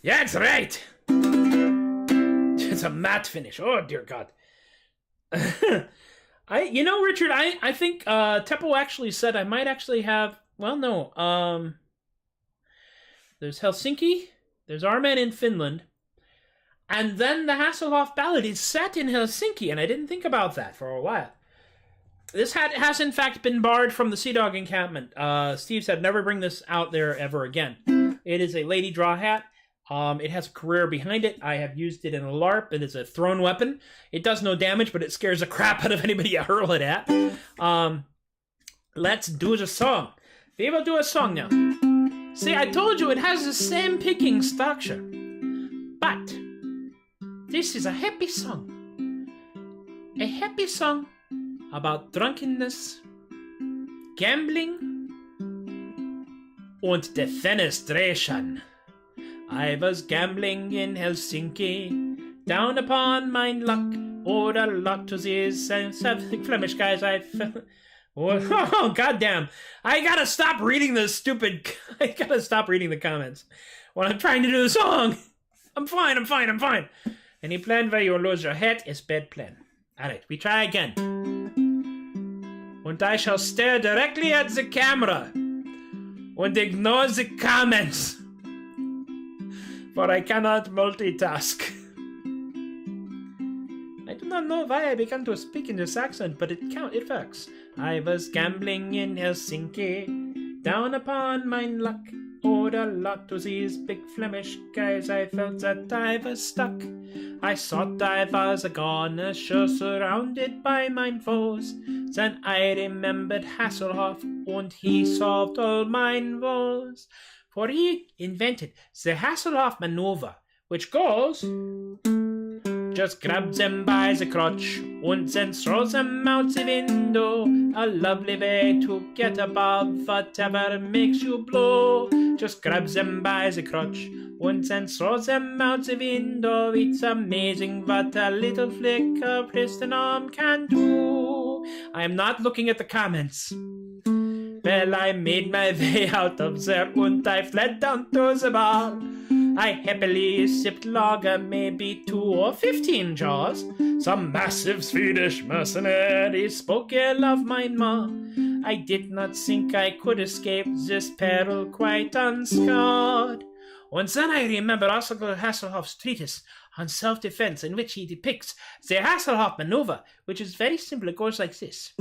Yeah, that's right. It's a matte finish. Oh, dear God. Richard, I think Teppo actually said I might actually have, well, no. There's Helsinki, there's our man in Finland, and then the Hasselhoff ballad is set in Helsinki, and I didn't think about that for a while. This hat has, in fact, been barred from the Sea Dog encampment. Steve said, never bring this out there ever again. It is a lady draw hat. It has a career behind it. I have used it in a LARP. It is a thrown weapon. It does no damage, but it scares the crap out of anybody you hurl it at. Let's do the song. We will do a song now. See, I told you it has the same picking structure. But this is a happy song. A happy song about drunkenness, gambling, and defenestration. I was gambling in Helsinki, down upon mine luck, or a lot to these Flemish guys I fell. Oh, goddamn. I gotta stop reading the comments when I'm trying to do the song. I'm fine. Any plan where you lose your head is bad plan. Alright, we try again. And I shall stare directly at the camera and ignore the comments, for I cannot multitask. I do not know why I began to speak in this accent, but it works. I was gambling in Helsinki, down upon mine luck, owed a lot to these big Flemish guys. I felt that I was stuck. I thought I was a goner, sure surrounded by mine foes. Then I remembered Hasselhoff, and he solved all mine woes. For he invented the Hasselhoff maneuver, which goes... just grab them by the crotch and then throw them out the window. A lovely way to get above whatever makes you blow. Just grab them by the crotch once and throws them out the window. It's amazing what a little flick of wrist and arm can do. I am not looking at the comments. Well, I made my way out of there and I fled down to the bar. I happily sipped lager, maybe 2 or 15 jaws. Some massive Swedish mercenary spoke ill of my ma. I did not think I could escape this peril quite unscarred. And then I remember Oscar Hasselhoff's treatise on self-defense, in which he depicts the Hasselhoff maneuver, which is very simple. It goes like this.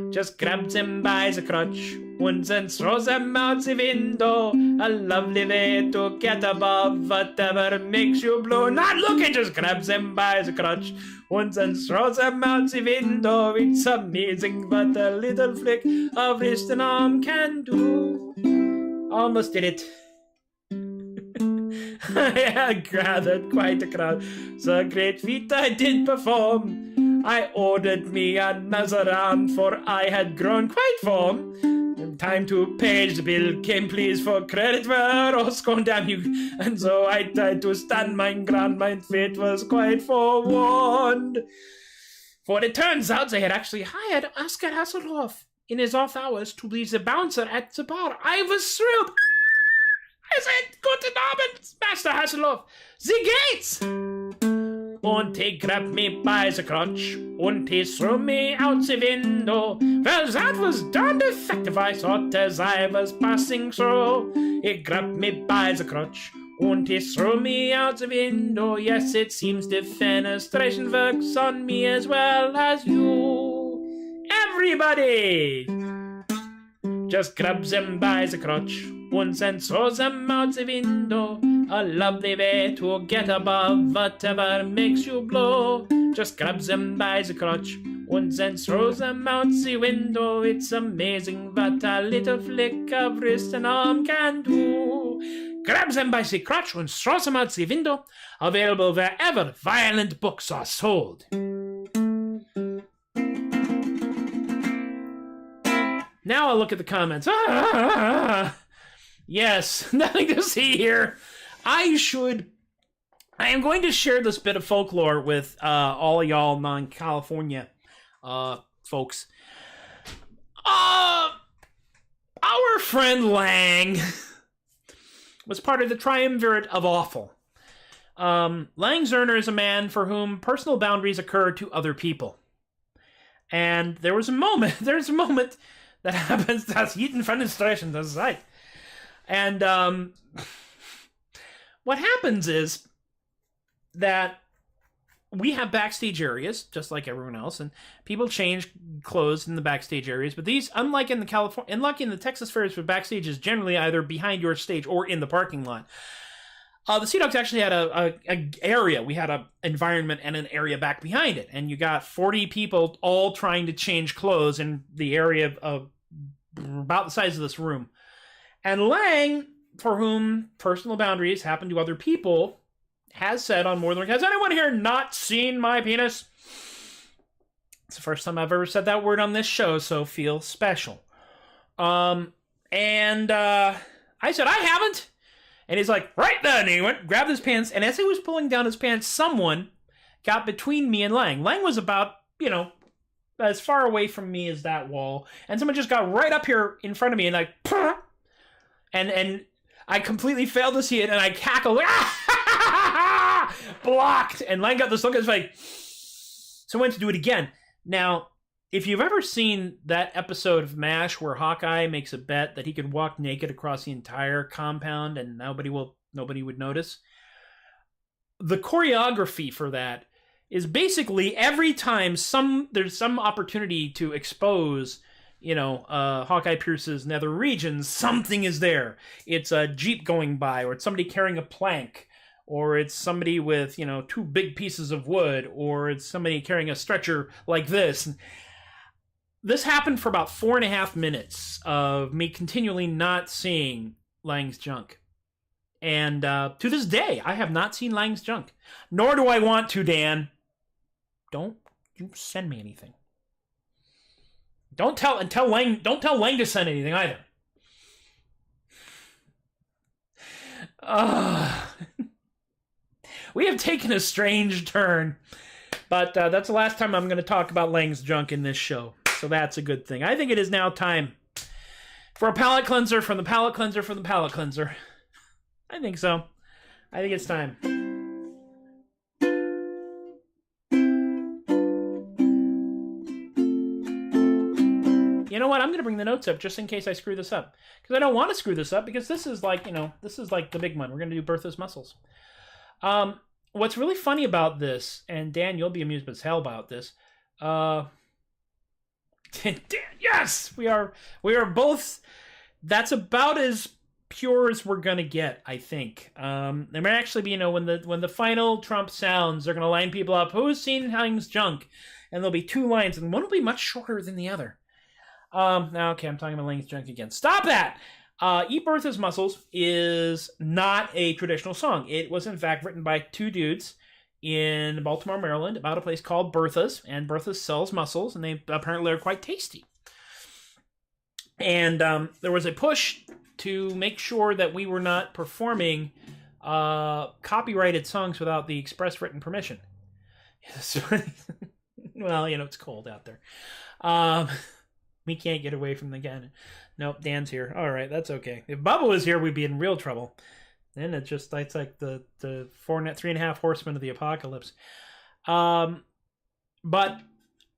Just grab them by the crotch and then throw them out the window. A lovely way to get above whatever makes you blue. Not looking, just grab them by the crotch and then throw them out the window. It's amazing what a little flick of wrist and arm can do. Almost did it. I had gathered quite a crowd. The great feat I did perform. I ordered me another round, for I had grown quite warm. Time to pay the bill, came please for credit where or scorn, damn you. And so I tried to stand my ground, my fate was quite forewarned. For it turns out they had actually hired Oscar Hasselhoff in his off hours to be the bouncer at the bar. I was thrilled. I said, Guten Abend, Master Hasselhoff, the gates! And he grabbed me by the crotch, and he threw me out the window. Well, that was darned effective, I thought, as I was passing through. He grabbed me by the crotch, and he threw me out the window. Yes, it seems defenestration works on me as well as you. Everybody! Just grabs them by the crotch, once and throws them out the window. A lovely way to get above whatever makes you blow. Just grabs them by the crotch, once and throws them out the window. It's amazing what a little flick of wrist and arm can do. Grabs them by the crotch and throws them out the window. Available wherever violent books are sold. Now I'll look at the comments. Yes, nothing to see here. I am going to share this bit of folklore with all of y'all non-California folks. Our friend Lang was part of the triumvirate of awful. Lang Zerner is a man for whom personal boundaries occur to other people. And there's a moment that happens, that's jeden Fenestration, that's right. And what happens is that we have backstage areas, just like everyone else, and people change clothes in the backstage areas. But these, unlike in the Texas fairs, where backstage is generally either behind your stage or in the parking lot. The Sea Dogs actually had a area. We had a environment and an area back behind it, and you got 40 people all trying to change clothes in the area of about the size of this room. And Lang, for whom personal boundaries happen to other people, has said on more than one, has anyone here not seen my penis? It's the first time I've ever said that word on this show, so feel special. I said, I haven't. And he's like, right then. And he went, grabbed his pants, and as he was pulling down his pants, someone got between me and Lang. Lang was about, as far away from me as that wall, and someone just got right up here in front of me, and like, and I completely failed to see it, and I cackled, blocked, and Lang got this look on his face. So I went to do it again. Now, if you've ever seen that episode of MASH where Hawkeye makes a bet that he could walk naked across the entire compound and nobody would notice, the choreography for that is basically every time there's some opportunity to expose, Hawkeye Pierce's nether regions, something is there. It's a Jeep going by, or it's somebody carrying a plank, or it's somebody with, 2 big pieces of wood, or it's somebody carrying a stretcher like this. This happened for about 4.5 minutes of me continually not seeing Lang's junk. And to this day, I have not seen Lang's junk. Nor do I want to, Dan. Don't you send me anything. Don't tell Lang to send anything either. We have taken a strange turn. But that's the last time I'm going to talk about Lang's junk in this show. So that's a good thing. I think it is now time for a palate cleanser from the palate cleanser from the palate cleanser. I think so. I think it's time. You know what? I'm going to bring the notes up just in case I screw this up. Because I don't want to screw this up, because this is like, this is like the big one. We're going to do Bertha's Muscles. What's really funny about this, and Dan, you'll be amused as hell about this. Dan, yes! We are both, that's about as pure as we're going to get, I think. There may actually be, when the final Trump sounds, they're going to line people up. Who's seen Lang's junk? And there'll be two lines, and one will be much shorter than the other. Okay, I'm talking about Lang's junk again. Stop that! Eat Bertha's Muscles is not a traditional song. It was, in fact, written by two dudes in Baltimore, Maryland, about a place called Bertha's, and Bertha's sells mussels, and they apparently are quite tasty. And there was a push to make sure that we were not performing copyrighted songs without the express written permission. Well, it's cold out there. We can't get away from the gun. Nope, Dan's here. All right, that's okay. If Bubba was here, we'd be in real trouble. Then it's like the 3.5 horsemen of the apocalypse. But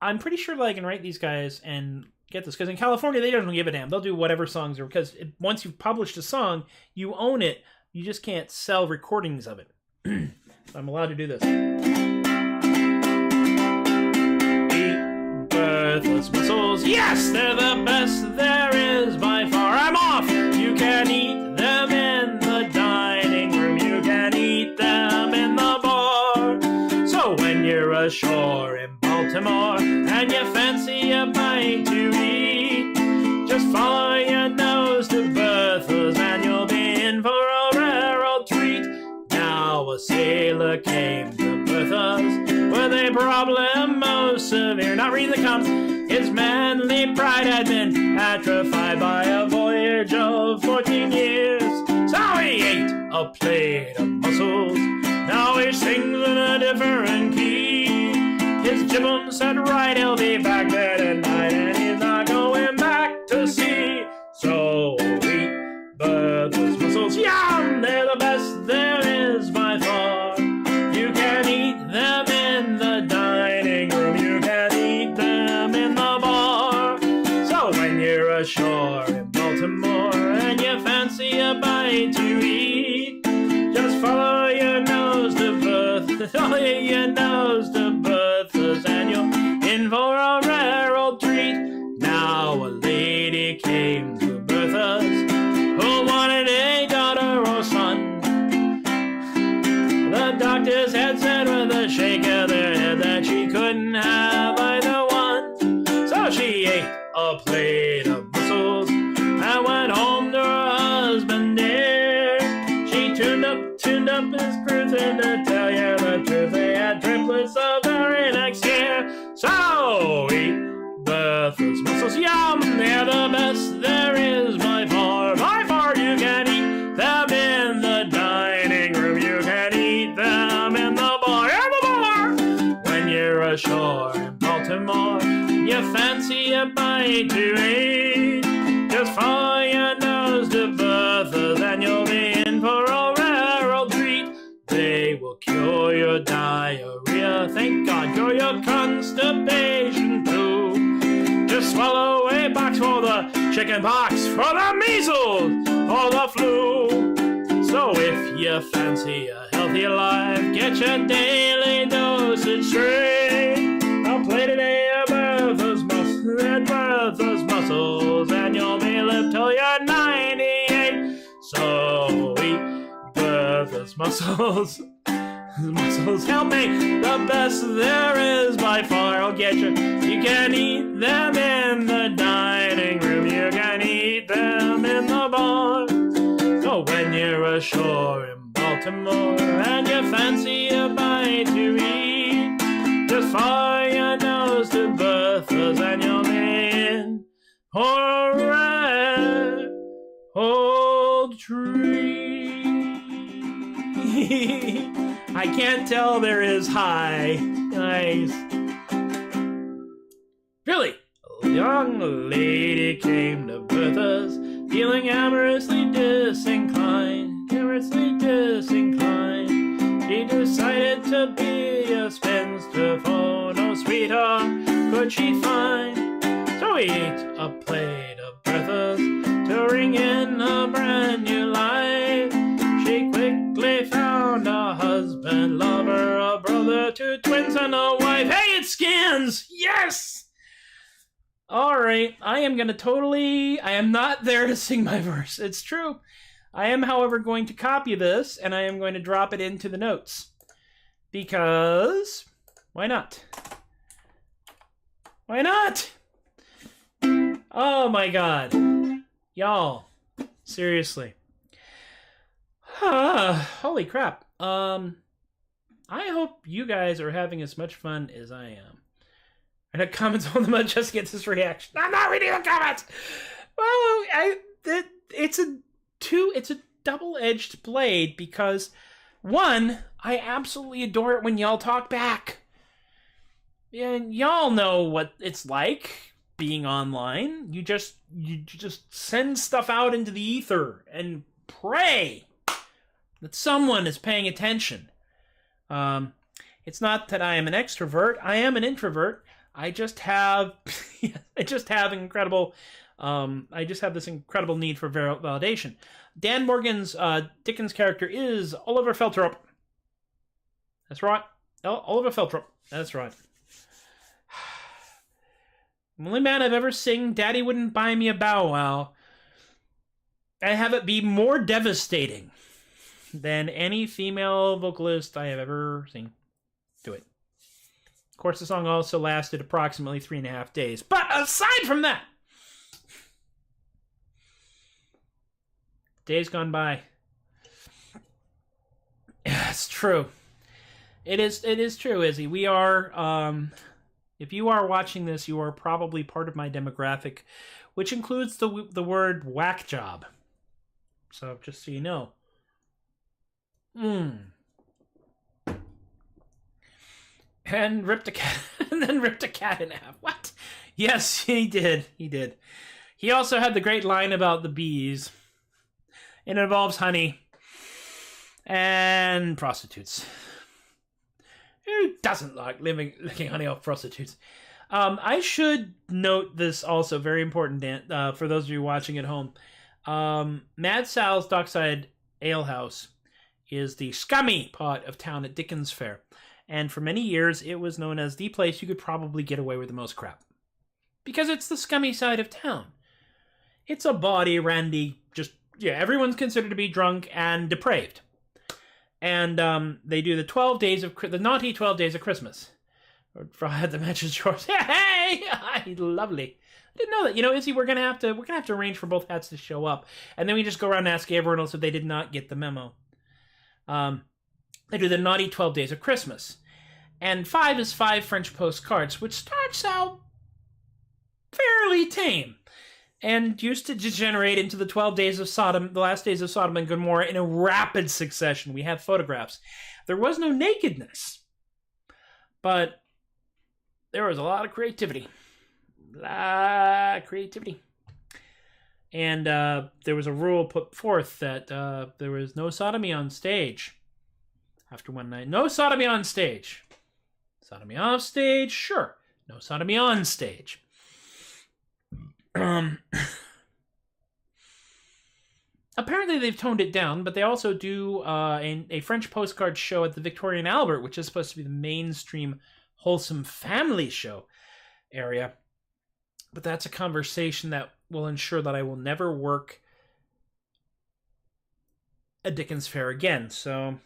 I'm pretty sure I can write these guys and get this, because in California they don't give a damn. They'll do whatever songs are, because once you've published a song, you own it. You just can't sell recordings of it. So I'm allowed to do this. Bertha's Muscles, yes, they're the best there is by far. I'm off. You can eat them in the dining room. You can eat them in the bar. So when you're ashore in Baltimore and you fancy a bite to eat, just follow your nose to Bertha's and you'll be in for a rare old treat. Now a sailor came to Bertha's with a problem most severe. Not reading the comes. His manly pride had been atrophied by a voyage of 14 years. So he ate a plate of mussels. Now he sings in a different key. His jibboom said, right, he'll be back there tonight, and he's not going back to sea. So eat Bertha's Muscles. Yum! They're the best there is by far. You can eat them in the dining room. You can eat them in the bar. So when you're ashore in Baltimore and you fancy a bite to eat, just follow your nose to Bertha's. Follow your nose to Bertha's and you're in for a rare old treat. Now a lady came to Bertha's who wanted a daughter or son. The doctors had said with a shake of their head that she couldn't have either one. So she ate a plate of mussels and went home to her husband dear. She tuned up his cruiser to tell you the truth. They had triplets the very next year. So eat Bertha's Muscles. Yum! They're the best there is by far. By far you can eat them in the dining room. You can eat them in the bar. In the bar! When you're ashore in Baltimore, you fancy a bite to eat, just follow your nose to Bertha's and you'll be in for a rare old treat. They will cure your diarrhea, thank God, cure your constipation too. Just swallow a box for the chicken pox, for the measles, for the flu. So if you fancy a healthy life, get your daily dosage straight. I'll play today a Bertha's Muscles, and you'll be live till you're 98. So eat Bertha's Muscles. Muscles help me, the best there is by far. I'll get you. You can eat them in the dining room. You can eat them in the bar. So when you're ashore in Baltimore and you fancy a bite to eat, just follow your nose to Bertha's and you'll be in for a rare old treat. I can't tell there is high. Nice. Really? A young lady came to Bertha's, feeling amorously disinclined. Amorously disinclined. She decided to be a spinster, for no sweeter could she find. So eat a plate of Bertha's to ring in a brand new life. She quickly found a husband, lover, a brother, 2 twins, and a wife. Hey, it scans! Yes! Alright, I am not there to sing my verse. It's true. I am, however, going to copy this, and I am going to drop it into the notes. Because, why not? Why not? Oh my god. Y'all, seriously. Holy crap. I hope you guys are having as much fun as I am. And the comments on them just get this reaction. I'm not reading the comments. Well, it's a double-edged blade because, one, I absolutely adore it when y'all talk back. And y'all know what it's like being online. You just send stuff out into the ether and pray that someone is paying attention. It's not that I am an extrovert. I am an introvert. I just have incredible. I just have this incredible need for validation. Dan Morgan's Dickens character is Oliver Feltrop. That's right. Oliver Feltrop. That's right. The only man I've ever sing Daddy Wouldn't Buy Me a Bow Wow. I have it be more devastating than any female vocalist I have ever seen do it. Of course, the song also lasted approximately 3.5 days. But aside from that, days gone by. Yeah, it's true. It is true, Izzy. We are, if you are watching this, you are probably part of my demographic, which includes the word whack job. So, just so you know. And ripped a cat, and then ripped a cat in half. What? Yes, he did. He did. He also had the great line about the bees. It involves honey and prostitutes. Who doesn't like licking honey off prostitutes? I should note this also, very important, Dan, for those of you watching at home. Mad Sal's Dockside Ale House is the scummy part of town at Dickens Fair. And for many years, it was known as the place you could probably get away with the most crap. Because it's the scummy side of town. It's a bawdy, randy, everyone's considered to be drunk and depraved. And they do the naughty 12 days of Christmas. Or I had to mention yours. Hey, lovely. I didn't know that. You know, Izzy, we're gonna have to arrange for both hats to show up, and then we just go around and ask everyone else if they did not get the memo. They do the naughty 12 days of Christmas, and 5 is 5 French postcards, which starts out fairly tame, and used to degenerate into the 12 days of Sodom, the last days of Sodom and Gomorrah in a rapid succession. We have photographs. There was no nakedness, but there was a lot of creativity. And there was a rule put forth that there was no sodomy on stage after one night. No sodomy on stage. Sodomy off stage, sure. No sodomy on stage. Apparently they've toned it down, but they also do a French postcard show at the Victoria and Albert, which is supposed to be the mainstream wholesome family show area. But that's a conversation that will ensure that I will never work a Dickens Fair again. So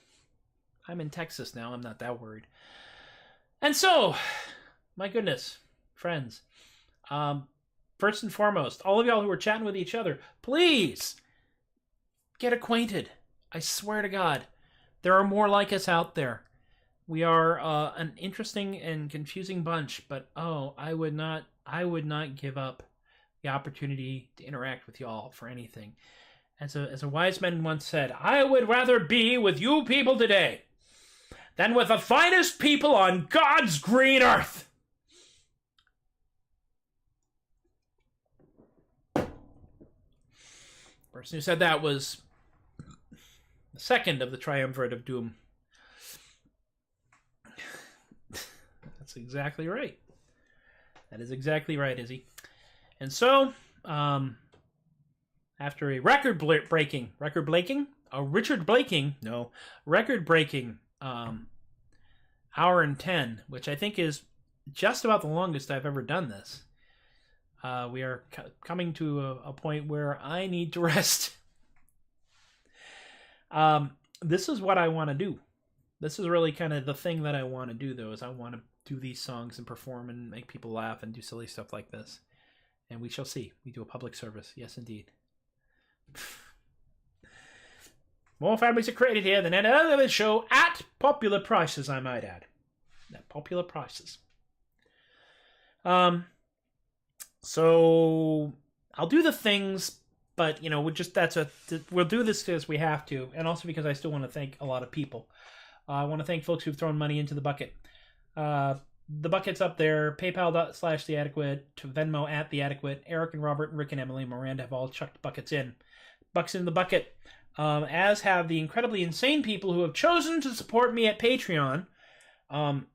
I'm in Texas now. I'm not that worried. And so, my goodness, friends, first and foremost, all of y'all who are chatting with each other, please get acquainted. I swear to God, there are more like us out there. We are an interesting and confusing bunch, but I would not give up the opportunity to interact with y'all for anything. As a wise man once said, I would rather be with you people today than with the finest people on God's green earth. The person who said that was the second of the triumvirate of doom. That's exactly right. That is exactly right, Izzy. And so, after a record-breaking hour and 10, which I think is just about the longest I've ever done this. We are coming to a point where I need to rest. This is what I want to do. This is really kind of the thing that I want to do, though, is I want to do these songs and perform and make people laugh and do silly stuff like this. And we shall see. We do a public service. Yes, indeed. More families are created here than any other show at popular prices, I might add. At popular prices. So I'll do the things, but we'll do this because we have to, and also because I still want to thank a lot of people. I want to thank folks who've thrown money into the bucket. The bucket's up there. PayPal.com/theadequate, to Venmo @theadequate. Eric and Robert and Rick and Emily and Miranda have all chucked buckets in. Bucks in the bucket. As have the incredibly insane people who have chosen to support me at Patreon. I'm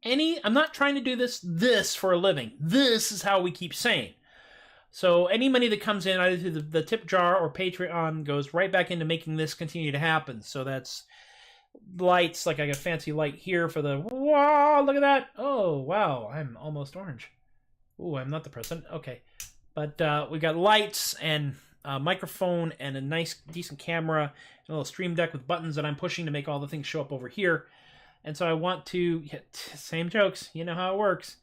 not trying to do this for a living. This is how we keep sane. So any money that comes in either through the tip jar or Patreon goes right back into making this continue to happen. So that's lights, like I got a fancy light here for the, wow, look at that. Oh, wow, I'm almost orange. Ooh, I'm not the president. Okay. But we got lights and a microphone and a nice, decent camera and a little stream deck with buttons that I'm pushing to make all the things show up over here. And so I want to, same jokes, you know how it works.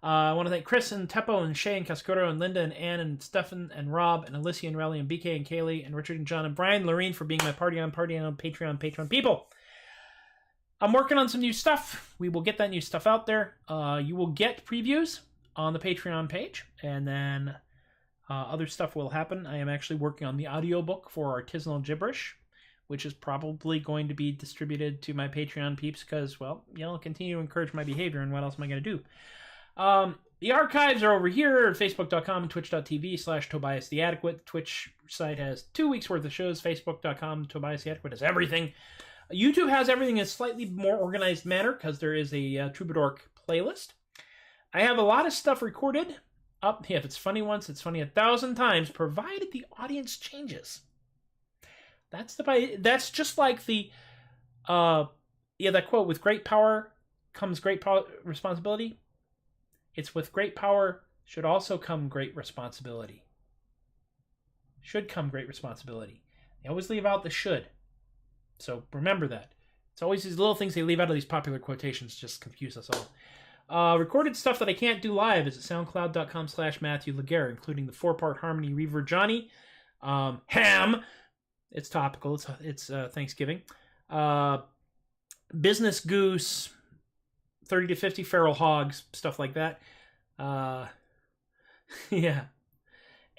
I want to thank Chris and Teppo and Shay and Cascoro and Linda and Ann and Stefan and Rob and Alicia and Relly and BK and Kaylee and Richard and John and Brian and Lorene for being my party on Patreon people. I'm working on some new stuff. We will get that new stuff out there. You will get previews on the Patreon page, and then other stuff will happen. I am actually working on the audiobook for Artisanal Gibberish, which is probably going to be distributed to my Patreon peeps because, well, continue to encourage my behavior, and what else am I going to do? The archives are over here at facebook.com and twitch.tv/TobiasTheAdequate. The Twitch site has 2 weeks worth of shows. Facebook.com, TobiasTheAdequate has everything. YouTube has everything in a slightly more organized manner because there is a Troubadork playlist. I have a lot of stuff recorded up. If it's funny once, it's funny 1,000 times, provided the audience changes. That's just like the that quote, with great power comes great responsibility. It's with great power should also come great responsibility. Should come great responsibility. They always leave out the should. So remember that. It's always these little things they leave out of these popular quotations just confuse us all. Recorded stuff that I can't do live is at soundcloud.com/Matthew Laguerre, including the 4-part harmony Reaver Johnny, Ham. It's topical. It's Thanksgiving. Business Goose, 30 to 50 Feral Hogs, stuff like that. Yeah.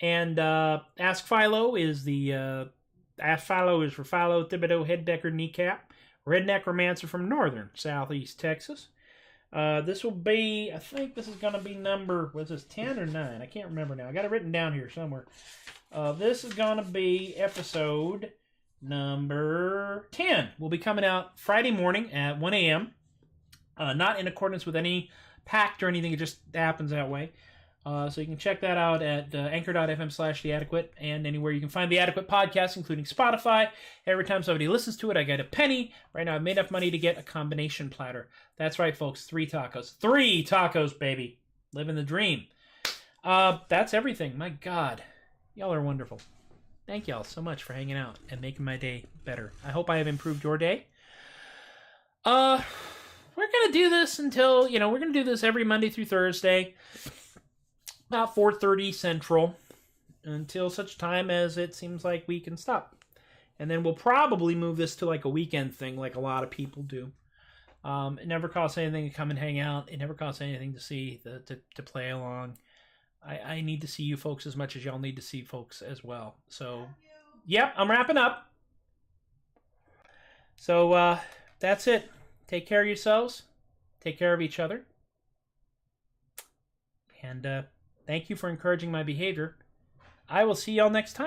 And Ask Philo is Ask Philo is for Philo, Thibodeau, Headdecker, Kneecap. Rednecromancer from northern southeast Texas. This will be, I think this is going to be number, was this 10 or 9? I can't remember now. I got it written down here somewhere. This is going to be episode number 10. Will be coming out Friday morning at 1 a.m. Not in accordance with any pact or anything. It just happens that way. So you can check that out at anchor.fm/theadequate and anywhere you can find The Adequate Podcast, including Spotify. Every time somebody listens to it, I get a penny. Right now, I've made enough money to get a combination platter. That's right, folks. 3 tacos. 3 tacos, baby. Living the dream. That's everything. My God. Y'all are wonderful. Thank y'all so much for hanging out and making my day better. I hope I have improved your day. We're going to do this until, we're going to do this every Monday through Thursday. About 4:30 Central, until such time as it seems like we can stop. And then we'll probably move this to like a weekend thing like a lot of people do. It never costs anything to come and hang out. It never costs anything to see, to play along. I need to see you folks as much as y'all need to see folks as well. So, yep, I'm wrapping up. So, that's it. take care of yourselves. Take care of each other. And thank you for encouraging my behavior. I will see y'all next time.